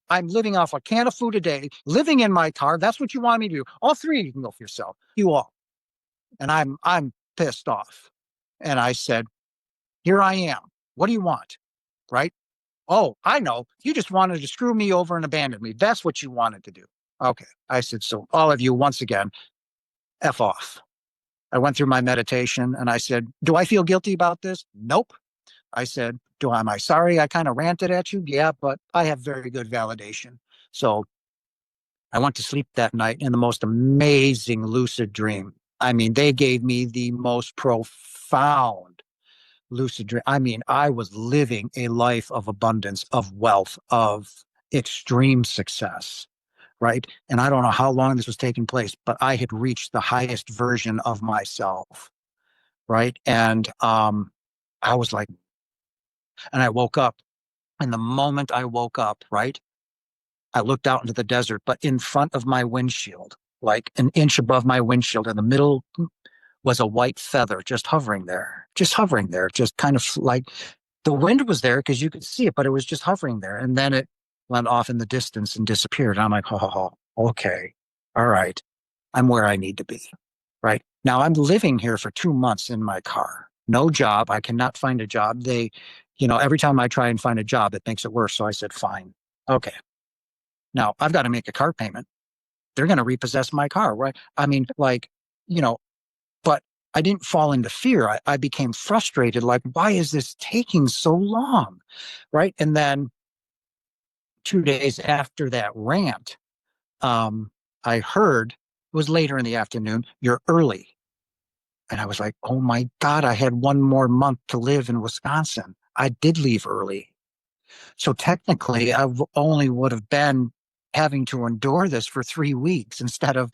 I'm living off a can of food a day, living in my car. That's what you want me to do. All three of you can go for yourself. You all. And I'm pissed off. And I said, here I am. What do you want? Right? Oh, I know. You just wanted to screw me over and abandon me. That's what you wanted to do. Okay. I said, so all of you, once again, F off. I went through my meditation and I said, do I feel guilty about this? Nope. I said, am I sorry I kind of ranted at you? Yeah, but I have very good validation. So I went to sleep that night in the most amazing lucid dream. I mean, they gave me the most profound lucid dream. I mean, I was living a life of abundance, of wealth, of extreme success, right? And I don't know how long this was taking place, but I had reached the highest version of myself, right? And I was like, and I woke up. And the moment I woke up, right, I looked out into the desert, but in front of my windshield, like an inch above my windshield in the middle was a white feather just hovering there, just kind of like the wind was there because you could see it, but it was just hovering there. And then it went off in the distance and disappeared. And I'm like, oh, okay. All right. I'm where I need to be. Right now, I'm living here for 2 months in my car. No job. I cannot find a job. Every time I try and find a job, it makes it worse. So I said, fine. Okay. Now I've got to make a car payment. They're going to repossess my car, right? I mean, like, but I didn't fall into fear. I became frustrated. Like, why is this taking so long? Right. And then 2 days after that rant, I heard it was later in the afternoon, you're early. And I was like, oh my God, I had one more month to live in Wisconsin. I did leave early. So technically, I only would have been having to endure this for 3 weeks instead of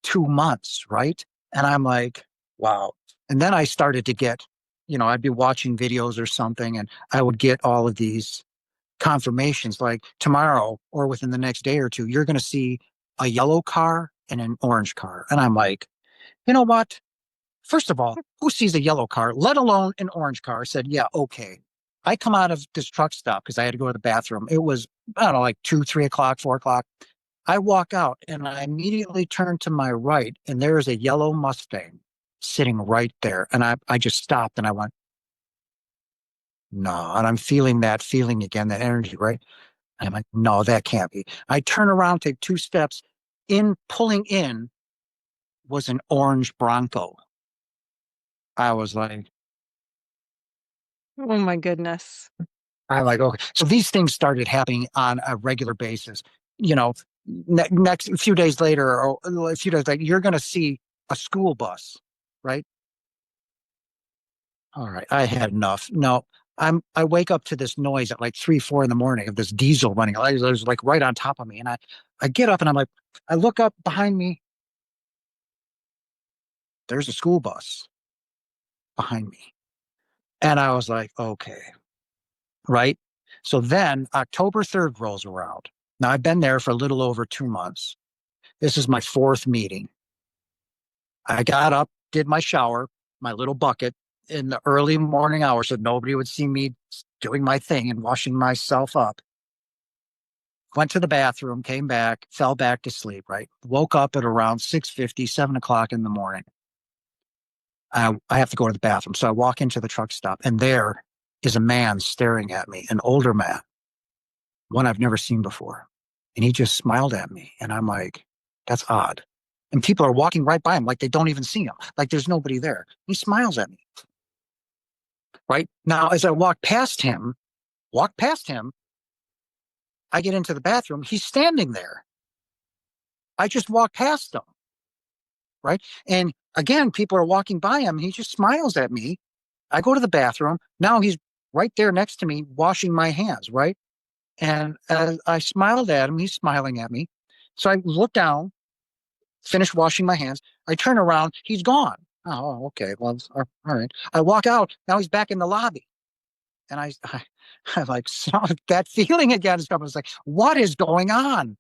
2 months, right? And I'm like, wow. And then I started to get, I'd be watching videos or something, and I would get all of these confirmations like tomorrow or within the next day or two, you're going to see a yellow car and an orange car. And I'm like, you know what? First of all, who sees a yellow car, let alone an orange car? I said, yeah, okay. I come out of this truck stop because I had to go to the bathroom. It was, I don't know, like 2, 3 o'clock, 4 o'clock. I walk out and I immediately turn to my right and there is a yellow Mustang sitting right there. And I just stopped and I went, no. And I'm feeling that feeling again, that energy, right? I'm like, no, that can't be. I turn around, take 2 steps. In pulling in was an orange Bronco. I was like,
Oh my goodness.
okay. So these things started happening on a regular basis. You know, next a few days later, or a few days later, you're going to see a school bus, right? All right, I had enough. No, I wake up to this noise at like 3, 4 in the morning of this diesel running. It was like right on top of me, and I get up and I'm like, I look up behind me. There's a school bus behind me, and I was like, okay, right. So then October 3rd rolls around. Now I've been there for a little over 2 months. This is my fourth meeting. I got up, did my shower, my little bucket in the early morning hours so nobody would see me doing my thing and washing myself up. Went to the bathroom, came back, fell back to sleep, right? Woke up at around 6:50, 7 o'clock in the morning. I have to go to the bathroom. So I walk into the truck stop, and there is a man staring at me, an older man, one I've never seen before. And he just smiled at me. And I'm like, that's odd. And people are walking right by him like they don't even see him, like there's nobody there. He smiles at me. Right now, as I walk past him, I get into the bathroom. He's standing there. I just walked past him. Right. And again, people are walking by him. He just smiles at me. I go to the bathroom. Now he's right there next to me, washing my hands. Right. And as I smiled at him, he's smiling at me. So I look down, finish washing my hands. I turn around. He's gone. Oh, okay. Well, all right. I walk out. Now he's back in the lobby. And I like saw that feeling again. I was like, what is going on?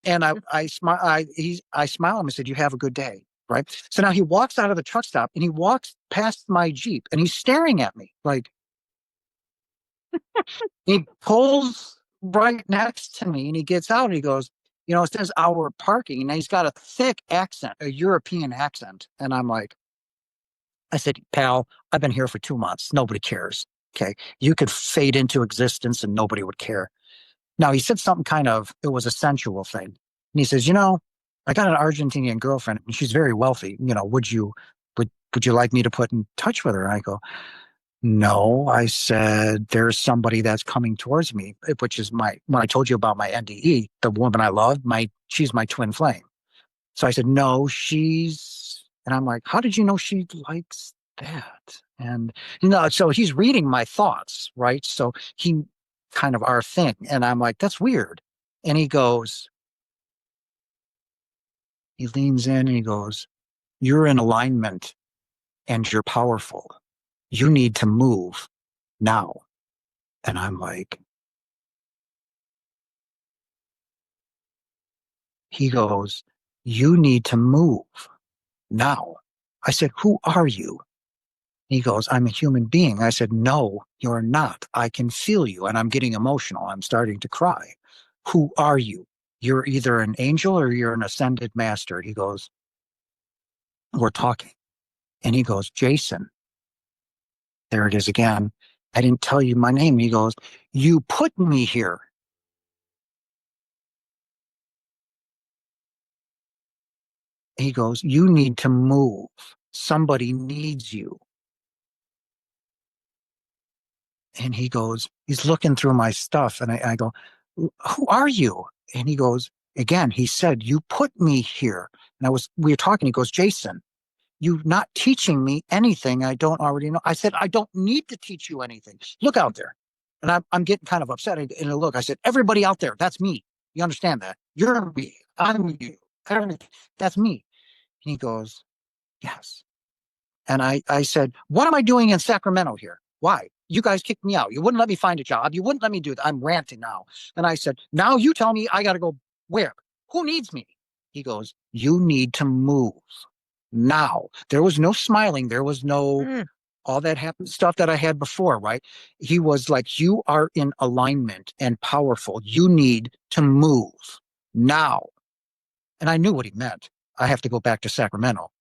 And I smile at him and said, you have a good day. Right. So now he walks out of the truck stop and he walks past my Jeep and he's staring at me like he pulls right next to me and he gets out and he goes, it says our parking. And he's got a thick accent, a European accent. And I said, pal, I've been here for 2 months. Nobody cares. Okay. You could fade into existence and nobody would care. Now he said something it was a sensual thing. And he says, I got an Argentinian girlfriend and she's very wealthy. Would you like me to put in touch with her? And I go, no. I said, there's somebody that's coming towards me, which is when I told you about my NDE, the woman I love, she's my twin flame. So I said, no, and I'm like, how did you know she likes that? And, so he's reading my thoughts, right? So he kind of our thing. And I'm like, that's weird. And he leans in and he goes, you're in alignment and you're powerful. You need to move now. And I'm like, he goes, you need to move now. I said, who are you? He goes, I'm a human being. I said, no, you're not. I can feel you. And I'm getting emotional. I'm starting to cry. Who are you? You're either an angel or you're an ascended master. He goes, we're talking. And he goes, Jason, there it is again. I didn't tell you my name. He goes, you put me here. He goes, you need to move. Somebody needs you. And he goes, he's looking through my stuff. And I go, who are you? And he goes, again, he said, you put me here. And we were talking. He goes, Jason, you're not teaching me anything I don't already know. I said, I don't need to teach you anything. Look out there. And I'm getting kind of upset. And look, I said, everybody out there, that's me. You understand that? You're me. I'm you. That's me. And he goes, yes. And I said, what am I doing in Sacramento here? Why? You guys kicked me out. You wouldn't let me find a job. You wouldn't let me do that. I'm ranting now. And I said, now you tell me I got to go where? Who needs me? He goes, you need to move now. There was no smiling. There was no all that happened stuff that I had before, right? He was like, you are in alignment and powerful. You need to move now. And I knew what he meant. I have to go back to Sacramento.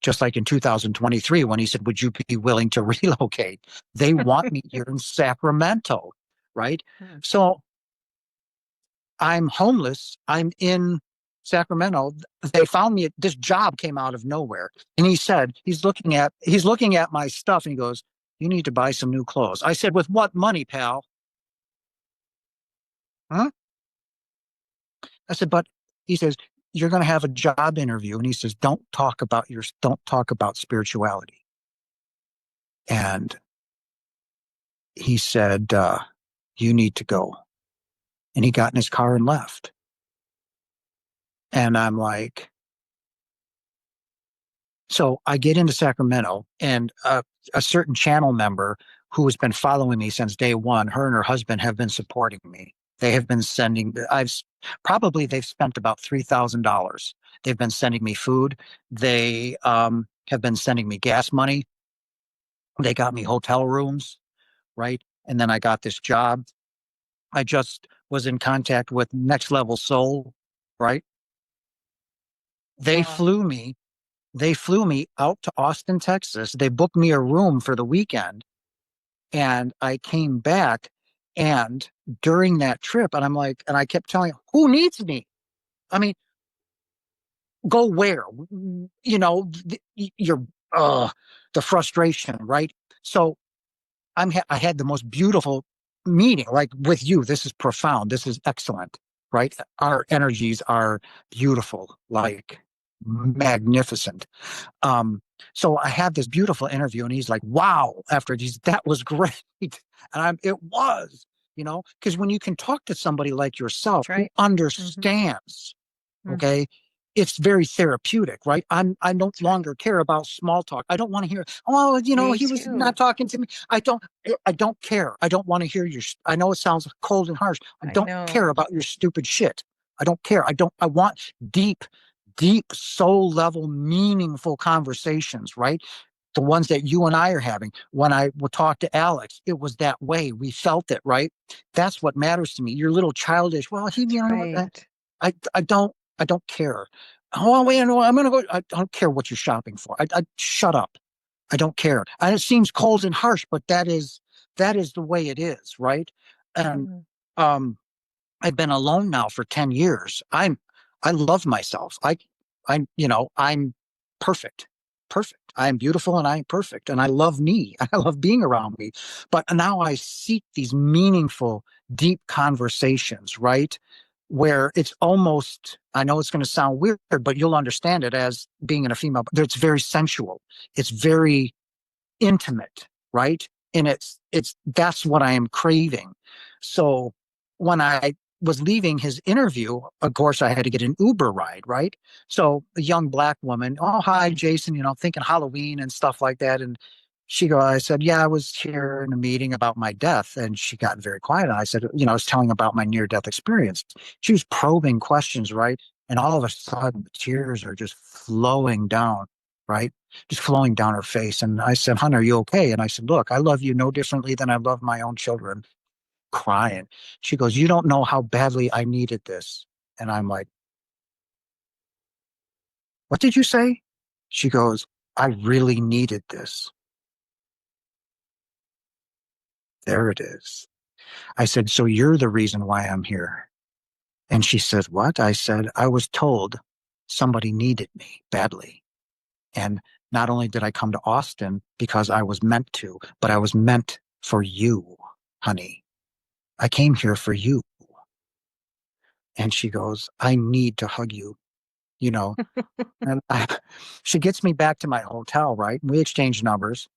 Just like in 2023, when he said, would you be willing to relocate? They want me here in Sacramento, right? So I'm homeless. I'm in Sacramento. They found me. This job came out of nowhere. And he said, he's looking at my stuff and he goes, you need to buy some new clothes. I said, with what money, pal? Huh? I said, but he says, you're going to have a job interview. And he says, don't talk about spirituality. And he said, you need to go. And he got in his car and left. And I'm like, so I get into Sacramento, and a certain channel member who has been following me since day one, her and her husband have been supporting me. They have been sending, they've spent about $3,000. They've been sending me food. They have been sending me gas money. They got me hotel rooms, right? And then I got this job. I just was in contact with Next Level Soul, right? They
Wow.
flew me They flew me out to Austin, Texas. They booked me a room for the weekend. And I came back. And during that trip, and I'm like, and I kept telling, who needs me? I mean, go where? You know, you're, the frustration, right? So I had the most beautiful meeting, like with you. This is profound. This is excellent, right? Our energies are beautiful, like magnificent. Um, so I had this beautiful interview, and he's like, "Wow!" After he's that was great, and it was, because when you can talk to somebody like yourself
That's
who
right.
understands,
Mm.
okay, it's very therapeutic, right? I no longer care about small talk. I don't want to hear, oh,
Me
he was
too.
not talking to me. I don't care. I don't want to hear your. I know it sounds cold and harsh. I
I
don't
know.
care about your stupid shit. I don't care. I want deep, deep soul level, meaningful conversations, right? The ones that you and I are having. When I would talk to Alex, it was that way. We felt it, right? That's what matters to me. Your little childish, well,
That's right.
I don't care. Oh, wait, no, I'm going to go. I don't care what you're shopping for. I shut up. I don't care. And it seems cold and harsh, but that is the way it is, right? And
Mm.
um, I've been alone now for 10 years. I love myself. I'm perfect. Perfect. I am beautiful and I am perfect. And I love me. I love being around me. But now I seek these meaningful, deep conversations, right? Where it's almost, I know it's going to sound weird, but you'll understand it as being in a female, but it's very sensual. It's very intimate, right? And it's that's what I am craving. So when I was leaving his interview, of course I had to get an Uber ride, right? So a young black woman, oh hi Jason, thinking Halloween and stuff like that. And I said, yeah, I was here in a meeting about my death. And she got very quiet. And I said, I was telling about my near death experience. She was probing questions, right? And all of a sudden the tears are just flowing down, right? Just flowing down her face. And I said, hon, are you okay? And I said, look, I love you no differently than I love my own children. Crying. She goes, you don't know how badly I needed this. And I'm like, what did you say? She goes, I really needed this. There it is. I said, so you're the reason why I'm here. And she said, what? I said, I was told somebody needed me badly. And not only did I come to Austin because I was meant to, but I was meant for you, honey. I came here for you. And she goes, I need to hug you, you know. And she gets me back to my hotel, right? We exchanged numbers.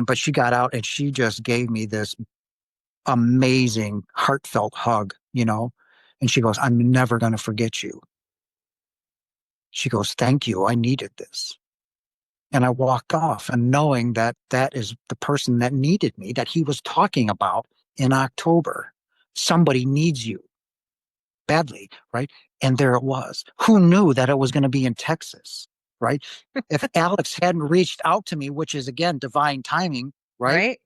But she got out and she just gave me this amazing, heartfelt hug, And she goes, I'm never going to forget you. She goes, thank you. I needed this. And I walked off and knowing that that is the person that needed me, that he was talking about in October. Somebody needs you badly, right? And there it was. Who knew that it was going to be in Texas, right? If Alex hadn't reached out to me, which is again divine timing, right?
Right.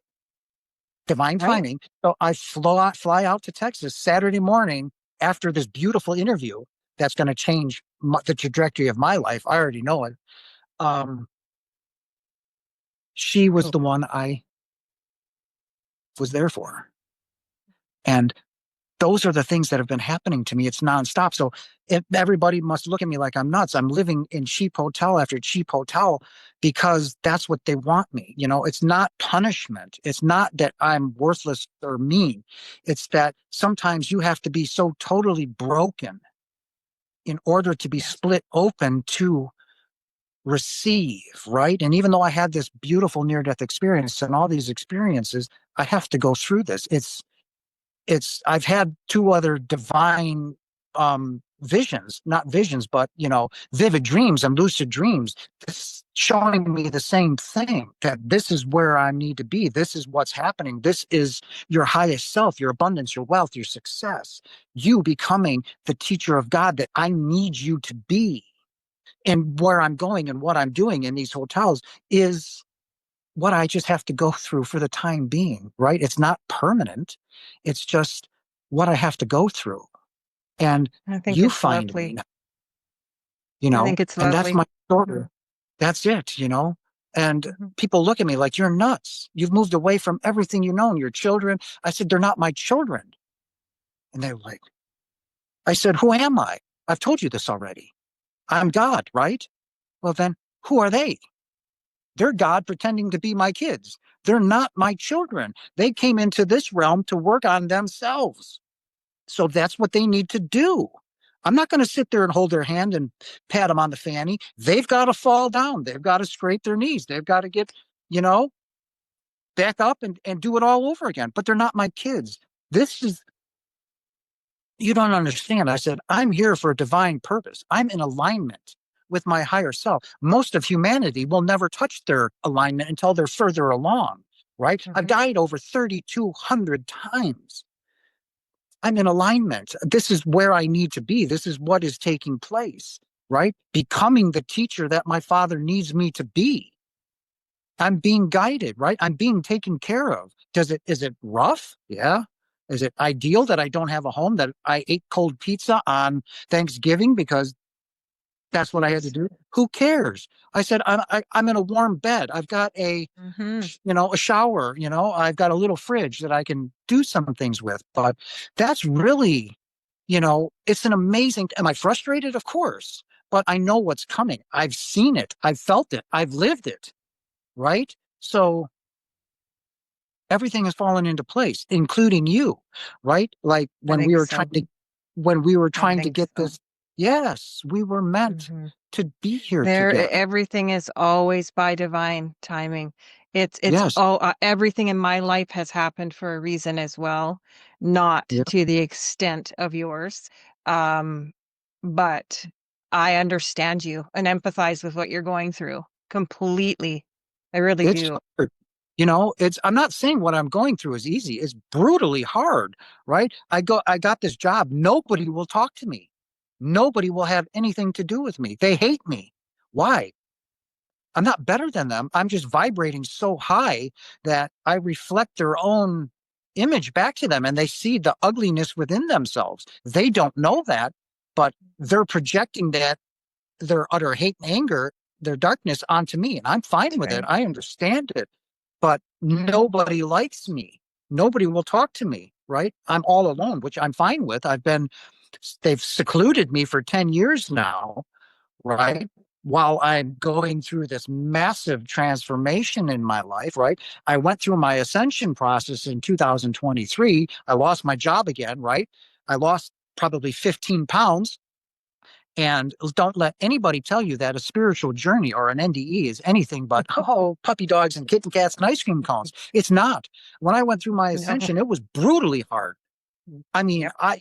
Divine
Right.
timing. So I fly out to Texas Saturday morning after this beautiful interview that's going to change the trajectory of my life. I already know it. Um, she was
Oh,
the one I was there for. And those are the things that have been happening to me. It's nonstop. So everybody must look at me like I'm nuts. I'm living in cheap hotel after cheap hotel because that's what they want me. You know, it's not punishment. It's not that I'm worthless or mean. It's that sometimes you have to be so totally broken in order to be
Yes.
split open to receive, right? And even though I had this beautiful near death experience and all these experiences, I have to go through this. I've had two other divine visions, not visions, but vivid dreams and lucid dreams, showing me the same thing, that this is where I need to be. This is what's happening. This is your highest self, your abundance, your wealth, your success, you becoming the teacher of God that I need you to be. And where I'm going and what I'm doing in these hotels is what I just have to go through for the time being, right? It's not permanent. It's just what I have to go through. And
I think
you
it's
find me,
lovely. I think it's
and that's
lovely.
my story. That's it. And
Mhm.
people look at me like, you're nuts. You've moved away from everything you know, and your children. I said, they're not my children. And they're like, I said, who am I? I've told you this already. I'm God, right? Well, then who are they? They're God pretending to be my kids. They're not my children. They came into this realm to work on themselves. So that's what they need to do. I'm not going to sit there and hold their hand and pat them on the fanny. They've got to fall down. They've got to scrape their knees. They've got to get, you know, back up and do it all over again. But they're not my kids. This is, you don't understand. I said, I'm here for a divine purpose. I'm in alignment with my higher self. Most of humanity will never touch their alignment until they're further along, right? I've
Mhm.
died over 3,200 times. I'm in alignment. This is where I need to be. This is what is taking place, right? Becoming the teacher that my father needs me to be. I'm being guided, right? I'm being taken care of. Is it rough? Yeah. Is it ideal that I don't have a home, that I ate cold pizza on Thanksgiving because that's what I had to
Yes.
do? Who cares? I said, I'm in a warm bed. I've got
Hmm.
a shower, I've got a little fridge that I can do some things with. But that's really, it's an amazing, am I frustrated? Of course, but I know what's coming. I've seen it. I've felt it. I've lived it. Right. So everything has fallen into place, including you, right? Like
I think so.
when we were
I
trying to
think
get
so.
this, yes, we were meant
Hmm.
to be here
There,
together.
everything is always by divine timing. It's
Yes.
all everything in my life has happened for a reason as well, not
Yeah.
to the extent of yours. Um, but I understand you and empathize with what you're going through completely. I really
It's
do.
hard. I'm not saying what I'm going through is easy. It's brutally hard, right? I got this job. Nobody will talk to me. Nobody will have anything to do with me. They hate me. Why? I'm not better than them. I'm just vibrating so high that I reflect their own image back to them, and they see the ugliness within themselves. They don't know that, but they're projecting that, their utter hate and anger, their darkness onto me. And I'm fine
That's
with it.
right.
I understand it, but nobody likes me. Nobody will talk to me, right? I'm all alone, which I'm fine with. They've secluded me for 10 years now, right? While I'm going through this massive transformation in my life, right? I went through my ascension process in 2023. I lost my job again, right? I lost probably 15 pounds. And don't let anybody tell you that a spiritual journey or an NDE is anything but, oh, puppy dogs and kitten cats and ice cream cones. It's not. When I went through my
No.
ascension, it was brutally hard. I mean,
Yeah.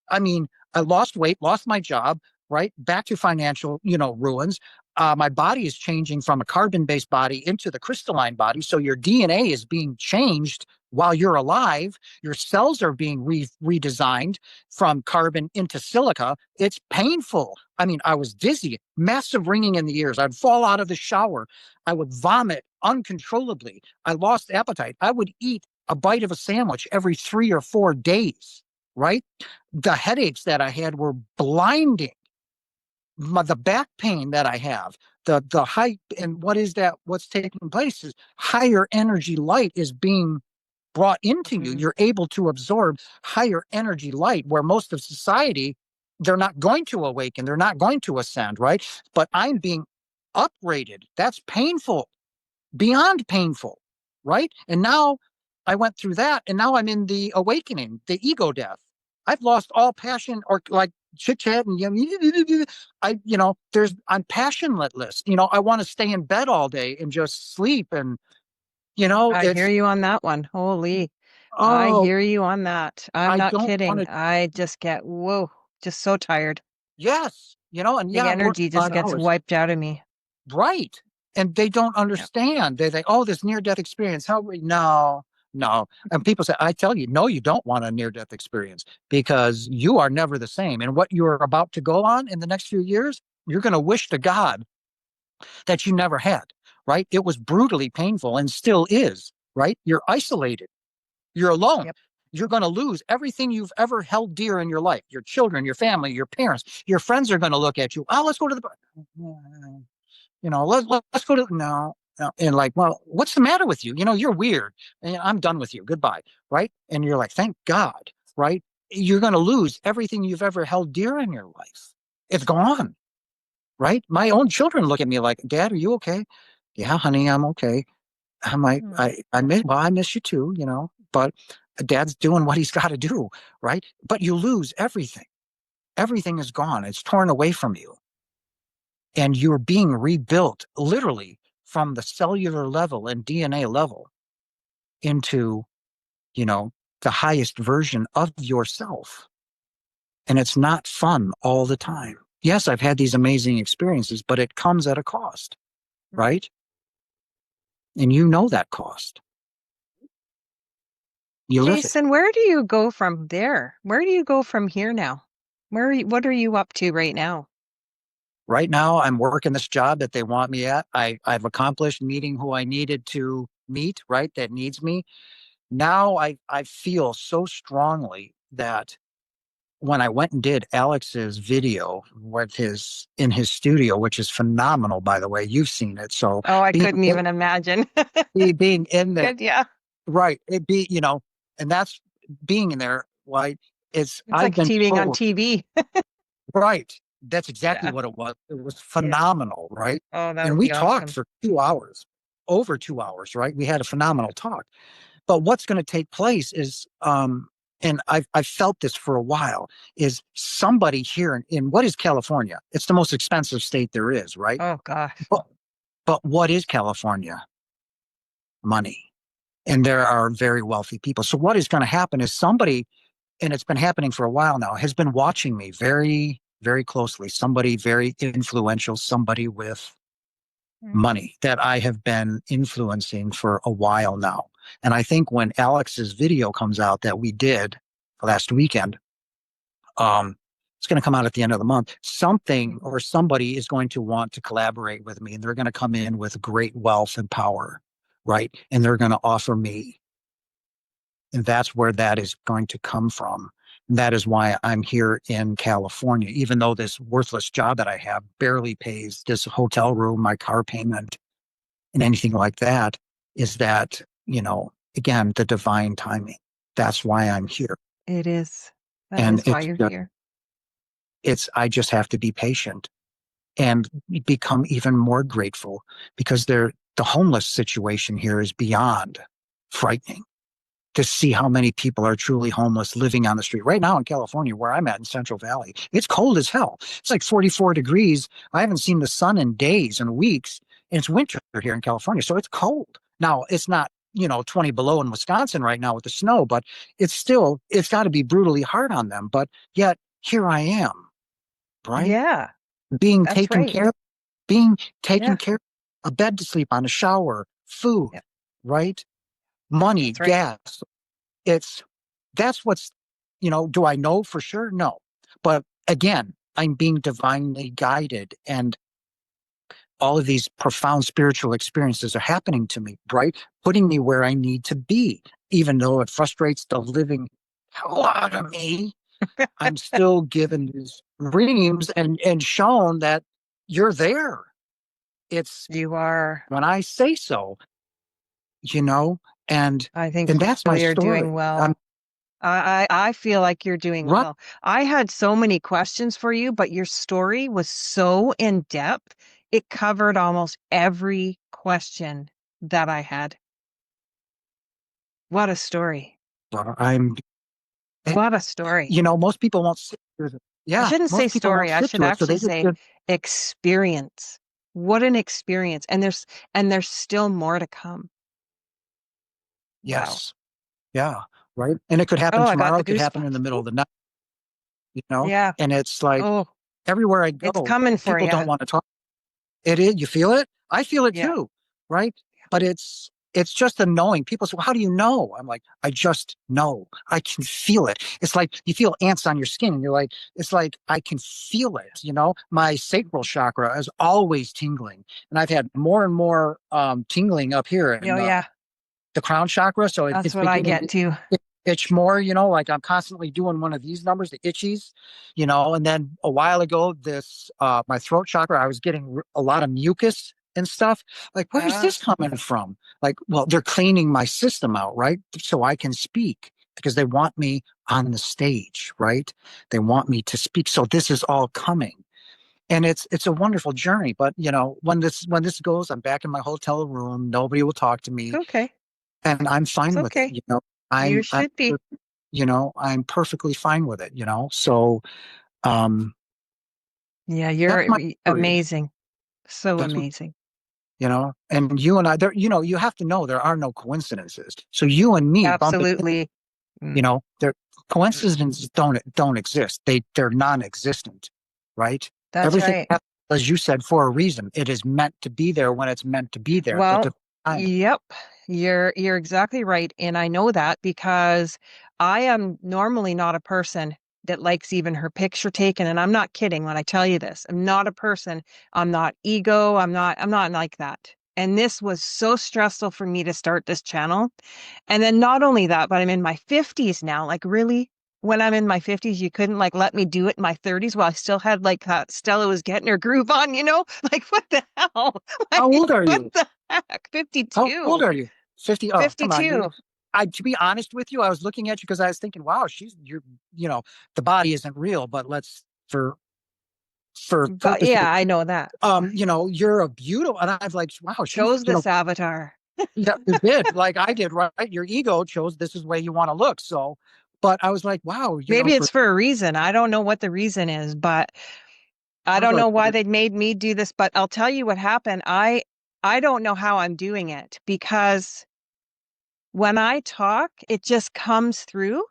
I mean, I lost weight, lost my job, right? Back to financial, ruins. My body is changing from a carbon-based body into the crystalline body. So your DNA is being changed while you're alive. Your cells are being redesigned from carbon into silica. It's painful. I mean, I was dizzy, massive ringing in the ears. I'd fall out of the shower. I would vomit uncontrollably. I lost appetite. I would eat a bite of a sandwich every 3 or 4 days, right? The headaches that I had were blinding. The back pain that I have, the height, and what is that? What's taking place is higher energy light is being brought into you.
Mhm.
You're able to absorb higher energy light, where most of society, they're not going to awaken, they're not going to ascend, right? But I'm being upgraded. That's painful, beyond painful, right? And now I went through that, and now I'm in the awakening, the ego death. I've lost all passion, or like chit chat, and I'm passionless. I want to stay in bed all day and just sleep, and
I hear
it's
you on that one. Holy, I
oh,
hear you on that. I'm
I
not
don't want
kidding.
to.
I just get, whoa, just so tired.
Yes, and
The
yeah, I'm working
energy just
on
gets
hours.
wiped out of me.
Right. And they don't
Yeah.
understand. They think, oh, this near death experience. No, no. And people say, I tell you, no, you don't want a near death experience, because you are never the same. And what you're about to go on in the next few years, you're going to wish to God that you never had, right? It was brutally painful and still is, right? You're isolated, you're alone.
Yep.
You're going to lose everything you've ever held dear in your life: your children, your family, your parents. Your friends are going to look at you. Oh, let's go to the let's go to no, no. And like, well, what's the matter with you? You're weird, and I'm done with you. Goodbye, right? And you're like, thank God, right? You're going to lose everything you've ever held dear in your life. It's gone, right? My own children look at me like, Dad, are you okay? Yeah, honey, I'm okay. I'm like,
Hmm.
I miss you too, but Dad's doing what he's got to do, right? But you lose everything. Everything is gone. It's torn away from you, and you're being rebuilt literally from the cellular level and DNA level into, you know, the highest version of yourself. And it's not fun all the time. Yes, I've had these amazing experiences, but it comes at a cost, right? And you know that cost. You live it.
Jason, where do you go from there? Where do you go from here now? What are you up to right now?
Right now, I'm working this job that they want me at. I've accomplished meeting who I needed to meet, right? That needs me. Now I feel so strongly that when I went and did Alex's video with his in his studio, which is phenomenal, by the way, you've seen it. So
Oh, I
being
couldn't even imagine.
being in there,
Good, yeah.
right? And that's being in there. Like
It's
I've
like
been
being on
told,
TV.
right? That's exactly
Yeah.
what it was. It was
Yeah.
phenomenal, right?
Oh, that
And
would
we
be
talked
awesome.
for 2 hours, over 2 hours, right? We had a phenomenal talk. But what's going to take place is, and I've felt this for a while, is somebody here in what is California? It's the most expensive state there is, right?
Oh gosh.
But, but what is California? Money. And there are very wealthy people. So what is going to happen is somebody, and it's been happening for a while now, has been watching me very, very closely. Somebody very influential, somebody with
Mm.
money that I have been influencing for a while now. And I think when Alex's video comes out that we did last weekend, it's going to come out at the end of the month. Something
Mhm.
or somebody is going to want to collaborate with me, and they're going to come in with great wealth and power, right? And they're going to offer me. And that's where that is going to come from. And that is why I'm here in California, even though this worthless job that I have barely pays this hotel room, my car payment, and anything like that. Is that, again, the divine timing. That's why I'm here.
It is. That
And
is why you're here.
I just have to be patient and become even more grateful, because the homeless situation here is beyond frightening. To see how many people are truly homeless living on the street right now in California, where I'm at in Central Valley. It's cold as hell. It's like 44 degrees. I haven't seen the sun in days and weeks. And it's winter here in California. So it's cold. Now, it's not, 20 below in Wisconsin right now with the snow, but it's got to be brutally hard on them. But yet here I am, right?
Yeah,
Being
that's
taken
right.
care of, being taken
Yeah.
care of, a bed to sleep on, a shower, food,
Yeah,
right? Money,
that's right.
gas, it's that's what's, do I know for sure? No. But again, I'm being divinely guided, and all of these profound spiritual experiences are happening to me, right? Putting me where I need to be. Even though it frustrates the living hell out of me, I'm still given these dreams and shown that you're there. It's
You are.
when I say so, you know, And
I think
and that's my
you're doing
story. I'm
well. I feel like you're doing
right.
well. I had so many questions for you, but your story was so in depth. It covered almost every question that I had. What a story.
I'm and,
What a story.
most people won't sit through it.
I
Yeah,
shouldn't say
most people won't
story. I
sit
should
through it. So
actually
they just
say
get
experience. What an experience. And there's still more to come. Wow.
yes. Yeah. Right. And it could
Oh,
happen
I got
tomorrow,
the
it could happen in the
goosebumps.
middle
Ooh,
of the night,
yeah.
and it's like
Oh,
everywhere I
it's
go,
coming for
people
you.
don't want to talk. It is. You feel it? I feel it
Yeah.
too. Right. But it's just a knowing. People say, well, how do you know? I'm like, I just know. I can feel it. It's like you feel ants on your skin and you're like, it's like I can feel it. My sacral chakra is always tingling. And I've had more and more tingling up here in
Oh, yeah.
the crown chakra. So
That's
it's
what I
beginning
get
to
too.
itch more, like I'm constantly doing one of these numbers, the itchies, and then a while ago, this, my throat chakra, I was getting a lot of mucus and stuff. Like, where's
Ah,
this coming from? Like, well, they're cleaning my system out, right? So I can speak because they want me on the stage, right? They want me to speak. So this is all coming. And it's a wonderful journey, but when this goes, I'm back in my hotel room. Nobody will talk to
it's
me,
okay.
and I'm
It's
fine with it.
okay. You
I'm
should be.
I'm perfectly fine with it. So um,
Yeah,
that's
you're
my story.
amazing. So
That's
amazing.
and you and I, there, you have to know there are no coincidences. So you and me bumping,
Absolutely. Mm,
there
mm.
coincidences don't exist. They're non-existent, right?
That's
Everything
right.
happens, as you said, for a reason. It is meant to be there when it's meant to be there at
Well,
the time.
yep, you're exactly right, and I know that because I am normally not a person that likes even her picture taken, and I'm not kidding when I tell you this. I'm not a person. I'm not ego. I'm not like that. And this was so stressful for me to start this channel. And then not only that, but I'm in my 50s now. Like really, when I'm in my 50s, you couldn't like let me do it in my 30s while I still had like Stella was getting her groove on, you know? Like what the hell?
How
Like
old are
what
you?
the heck?
How old
52.
are you? 50. Oh, come on.
52.
To be honest with you, I was looking at you because I was thinking, wow, the body isn't real, but for
But
purposes,
yeah, I know that.
you're a beautiful, and I was like, wow, she's,
Chose this avatar.
yeah, you did like I did, right? Your ego chose this is the way you want to look. So, but I was like, wow,
Maybe
for,
it's for a reason. I don't know what the reason is, but I
I was
don't
like,
know why they made me do this, but I'll tell you what happened. I don't know how I'm doing it because when I talk, it just comes through.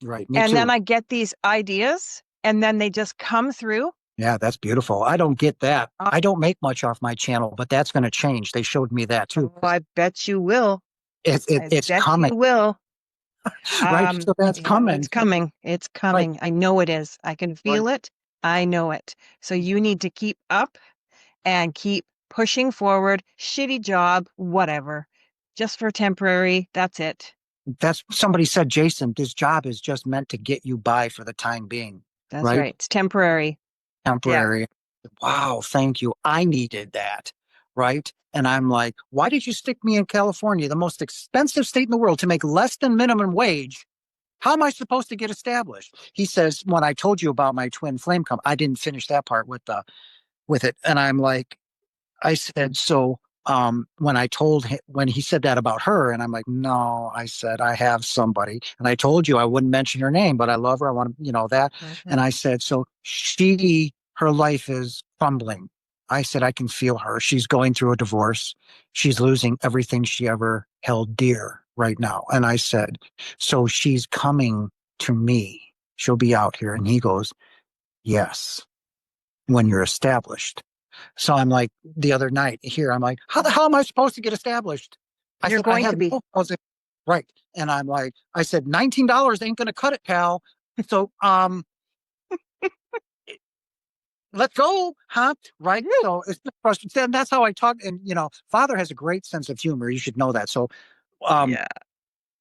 right, me
And then
too.
I get these ideas and then they just come through.
Yeah, that's beautiful. I don't get that.
Uh,
I don't make much off my channel, but that's going to change. They showed me that too.
Oh, I bet you will. I
It's
bet
coming,
you will.
right? So that's
Yeah, it's
coming,
coming. It's
right?
coming. I know it is. I can
Right.
feel it. I know it. So you need to keep up and keep pushing forward. Shitty job, whatever. Just for temporary. That's it.
That's somebody said, Jason, this job is just meant to get you by for the time being,
That's
right?
right. It's temporary. Yeah.
Temporary. Wow, thank you. I needed that, right? And I'm like, why did you stick me in California, the most expensive state in the world, to make less than minimum wage? How am I supposed to get established? He says, when I told you about my twin flame come, I didn't finish that part with it. And I'm like, I said, so when when he said that about her, and I'm like, no, I said, I have somebody. And I told you I wouldn't mention her name, but I love her. I want to, that. And
Mhm.
I said, so her life is crumbling. I said, I can feel her. She's going through a divorce. She's losing everything she ever held dear right now. And I said, so she's coming to me. She'll be out here. And he goes, yes, when you're established. So I'm like, the other night here, I'm like, how the hell am I supposed to get established? I
You're
said, I
going
have
to be.
no housing. Right. And I'm like, I said, $19 ain't going to cut it, pal. So, let's go, huh? Right.
Woo.
So it's just frustrating. That's how I talk. And, Father has a great sense of humor. You should know that. Um,
Yeah.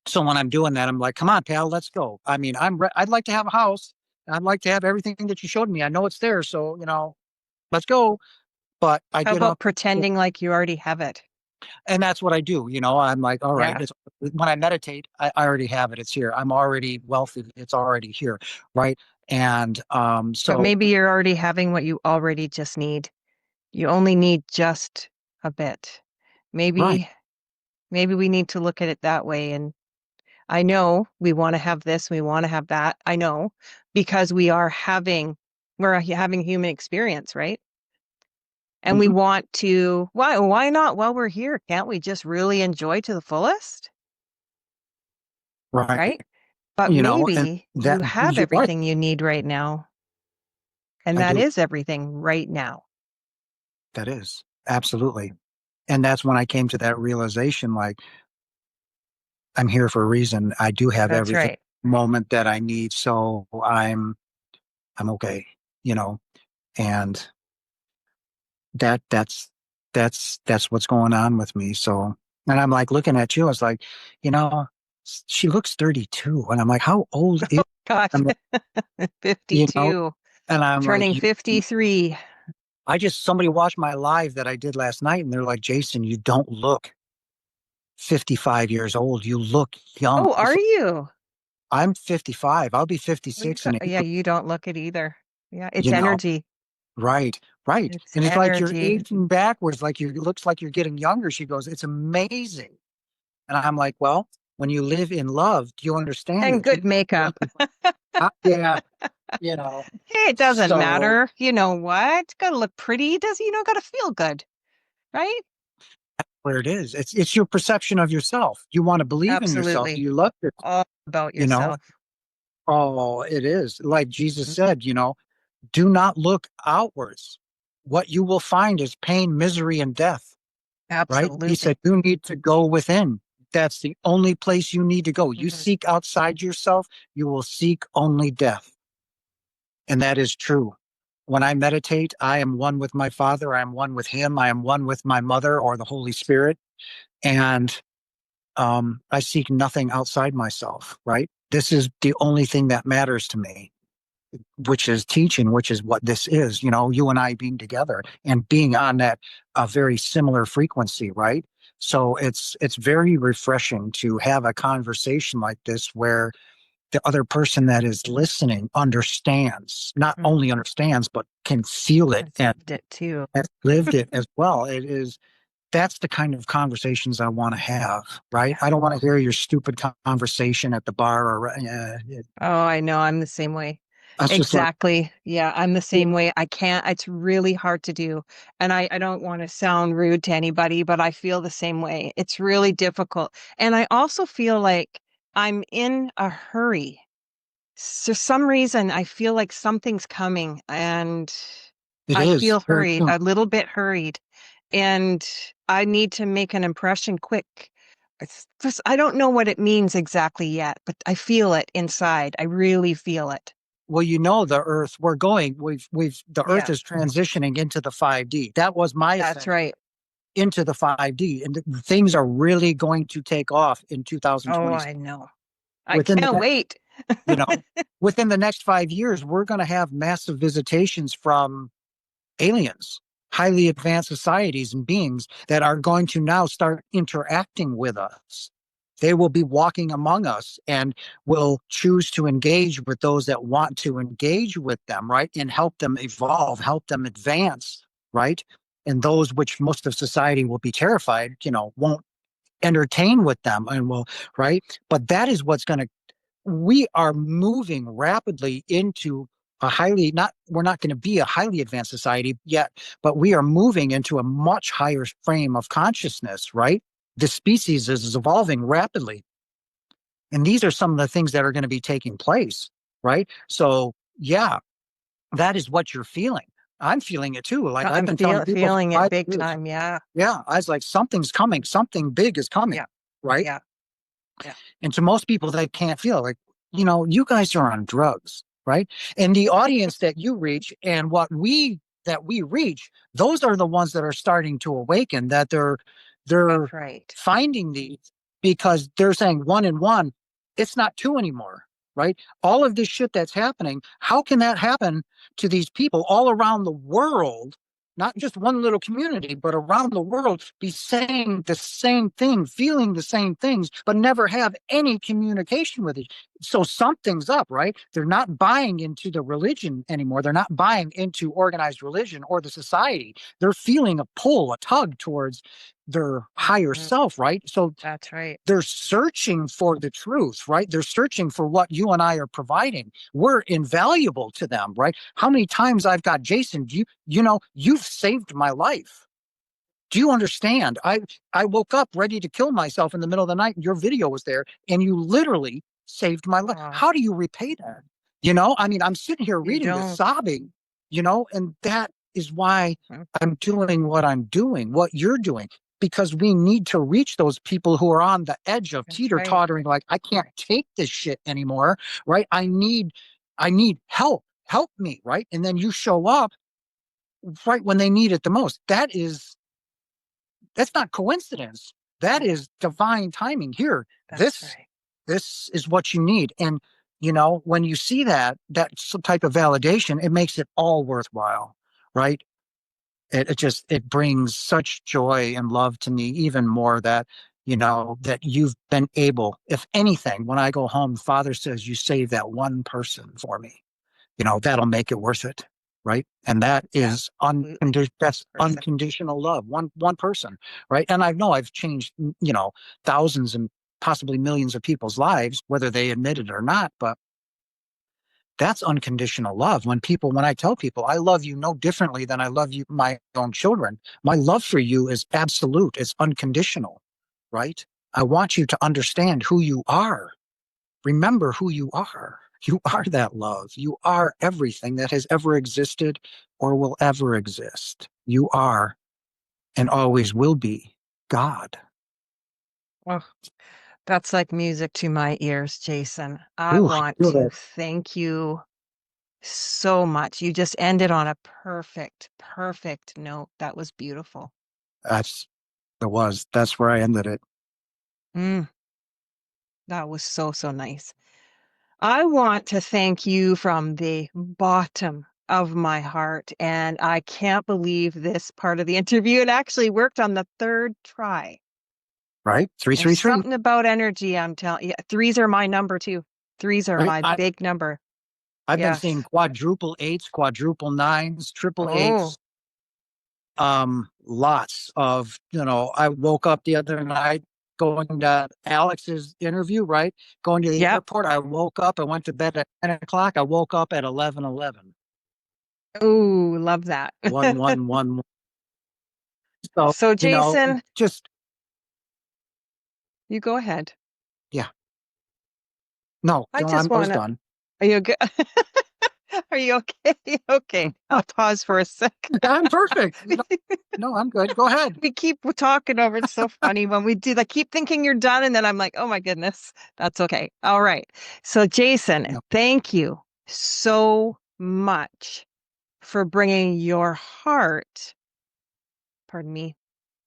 so when I'm doing that, I'm like, come on, pal, let's go. I mean, I'd like to have a house. I'd like to have everything that you showed me. I know it's there. So, let's go. But I
How
get up.
about pretending like you already have it?
And that's what I do. I'm like, all right,
Yeah.
when I meditate, I already have it. It's here. I'm already wealthy. It's already here. Right. And
But
so,
maybe you're already having what you already just need. You only need just a bit.
right.
Maybe, maybe we need to look at it that way. And I know we want to have this, we want to have that. I know because we're having human experience, right? And we
Mhm.
want to, why not while we're here? Can't we just really enjoy to the fullest?
Right.
Right? But
And
maybe you
that
have
you're right.
everything you need right now. And
I
that
do.
is everything right now.
That is absolutely. And that's when I came to that realization, like, I'm here for a reason. I do have
That's
everything
right.
moment that I need. So I'm okay, you know, and that's what's going on with me. So, and I'm like looking at you, I was like, you know, she looks 32. And I'm like, how old is,
Gosh,
I'm like, you know,
52,
and I'm like,
turning 53.
somebody watched my live that I did last night and they're like, Jason, you don't look 55 years old. You look young.
Oh, are
So
you?
I'm 55. I'll be
Oh, you
56
got,
in
yeah,
April,
you don't look it either. Yeah, it's
you know?
energy.
Right, right.
It's
And it's like you're
energy.
aging backwards, like it looks like you're getting younger. She goes, it's amazing. And I'm like, well, when you live in love, do you understand
And
that people
good makeup.
yeah, you know.
Hey, it doesn't
So
matter. You know what? Gotta look pretty. Does, gotta feel good, right?
where it is, it's your perception of yourself. You want to believe in yourself. Do
Absolutely.
you love yourself?
All about
You know?
yourself.
Oh, it is. Like Jesus
Mm,
said, do not look outwards. What you will find is pain, misery, and death. Right? He said,
absolutely.
you need to go within. That's the only place you need to go. You
Mhm.
seek outside yourself, you will seek only death. And that is true. When I meditate, I am one with my Father. I am one with Him. I am one with my mother or the Holy Spirit. And I seek nothing outside myself, right? This is the only thing that matters to me, which is teaching, which is what this is, you and I being together and being on that a very similar frequency, right? So it's very refreshing to have a conversation like this where the other person that is listening understands, not
Mhm.
only understands, but can feel it
I've
and
lived it too.
has lived it as well. It is That's the kind of conversations I want to have, right? I don't want to hear your stupid conversation at the bar or
Oh, I know. I'm the same way.
that's just like,
Exactly. Yeah, I'm the
yeah,
same way. I can't, it's really hard to do. And I don't want to sound rude to anybody, but I feel the same way. It's really difficult. And I also feel like I'm in a hurry. For some reason, I feel like something's coming and
it
I
is
feel
very
hurried,
soon.
a little bit hurried. And I need to make an impression quick. It's just, I don't know what it means exactly yet, but I feel it inside. I really feel it.
Well, the earth the earth
Yeah,
is transitioning into the 5D. That was my
that's
ascent
right.
into the 5D. And things are really going to take off in
Oh,
2020.
I know. I
Within the
can't
next,
wait.
you know, within the next 5 years, we're going to have massive visitations from aliens, highly advanced societies and beings that are going to now start interacting with us. They will be walking among us and will choose to engage with those that want to engage with them, right? And help them evolve, help them advance, right? And those which most of society will be terrified, won't entertain with them and will, right? But that is what's going to we are moving rapidly into a highly not we're not going to be a highly advanced society yet, but we are moving into a much higher frame of consciousness, right? The species is evolving rapidly, and these are some of the things that are going to be taking place, right? So yeah, that is what you're feeling. I'm feeling it too. Like I've
I'm
been telling people for
feeling it
five
big
years.
time. Yeah,
Yeah, I was like, something's coming, something big is coming,
yeah,
right?
yeah, yeah.
And to most people, they can't feel like, you guys are on drugs, right? And the audience that you reach and that we reach, those are the ones that are starting to awaken, that they're
That's right.
finding these because they're saying one and one, it's not two anymore, right? All of this shit that's happening, how can that happen to these people all around the world? not just one little community, but around the world, be saying the same thing, feeling the same things, but never have any communication with it. So something's up, right? They're not buying into the religion anymore. They're not buying into organized religion or the society. They're feeling a pull, a tug towards their higher
Mhm.
self, right? So
That's right.
they're searching for the truth, right? They're searching for what you and I are providing. We're invaluable to them, right? How many times I've got, Jason, you've saved my life. Do you understand? I woke up ready to kill myself in the middle of the night. Your video was there, and you literally saved my life.
Aw,
How do you repay that? I mean, I'm sitting here
you
reading this,
don't.
sobbing, and that is why
Mm,
I'm doing what I'm doing, what you're doing, because we need to reach those people who are on the edge of
that's
teeter
right.
tottering, like, I can't take this shit anymore, right? I need help. Help me, right? And then you show up right when they need it the most. That's not coincidence. That
No,
is divine timing. Here,
that's
this
right.
this is what you need. And when you see that type of validation, it makes it all worthwhile, right? It brings such joy and love to me, even more that that you've been able. If anything, when I go home, Father says, you save that one person for me, that'll make it worth it, right? And that is
Absolutely.
that's
Person.
unconditional love, one person, right? And I know I've changed, thousands and possibly millions of people's lives, whether they admit it or not, but that's unconditional love. When I tell people I love you no differently than I love you, my own children, my love for you is absolute, it's unconditional, right? I want you to understand who you are. Remember who you are. You are that love. You are everything that has ever existed or will ever exist. You are and always will be God.
Oh, that's like music to my ears, Jason. I
Ooh,
want
feel
to
that.
thank you so much. You just ended on a perfect, perfect note. That was beautiful.
That's that's where I ended it.
Mm, that was so, so nice. I want to thank you from the bottom of my heart. And I can't believe this part of the interview. It actually worked on the third try.
Right?
There's
333.
something about energy, I'm telling you. Threes are my number too. Threes are
Right?
my big number.
I've been seeing
Yes.
quadruple eights, quadruple nines, triple
Oh,
eights, lots of, I woke up the other night going to Alex's interview, right? Going to the
yep.
airport. I woke up, I went to bed at 10 o'clock. I woke up at 11:11.
Oh, love that.
1111. So,
So, Jason,
just,
you go ahead.
yeah, no,
I just
I was
want to.
done.
Are you good? Are you okay? Okay. I'll pause for a sec.
I'm perfect. No, I'm good. Go ahead.
We keep talking over. It's so funny when we do. I keep thinking you're done, and then I'm like, oh my goodness, that's okay. All right. So, Jason,
No,
thank you so much for bringing your heart, pardon me,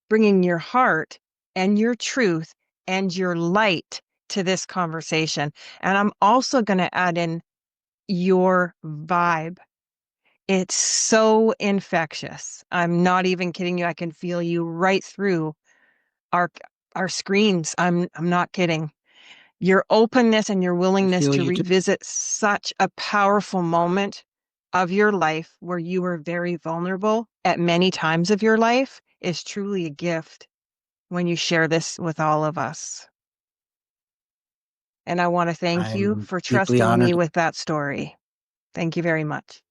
bringing your heart and your truth and your light to this conversation. And I'm also going to add in your vibe. It's so infectious. I'm not even kidding you. I can feel you right through our our screens. I'm not kidding. Your openness and your
I
willingness
feel
to
you too.
revisit such a powerful moment of your life where you were very vulnerable at many times of your life is truly a gift when you share this with all of us. And I want to thank you
I'm
for
deeply
trusting me
honored.
with that story. Thank you very much.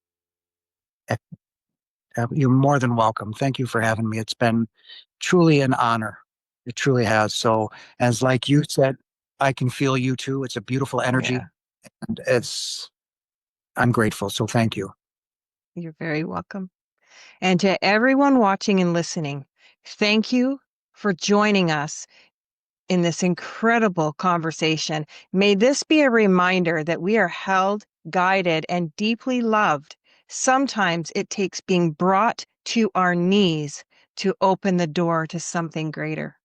You're more than welcome. Thank you for having me. It's been truly an honor. It truly has. So, as like you said, I can feel you too. It's a beautiful
Yeah,
energy, and I'm grateful. So, thank you.
you're very welcome. And to everyone watching and listening, thank you for joining us in this incredible conversation. May this be a reminder that we are held, guided, and deeply loved. Sometimes it takes being brought to our knees to open the door to something greater.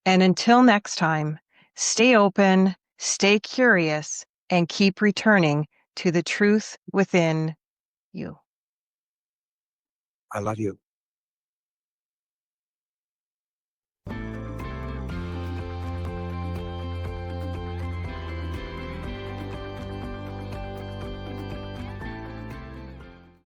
And until next time, stay open, stay curious, and keep returning to the truth within you.
I love you.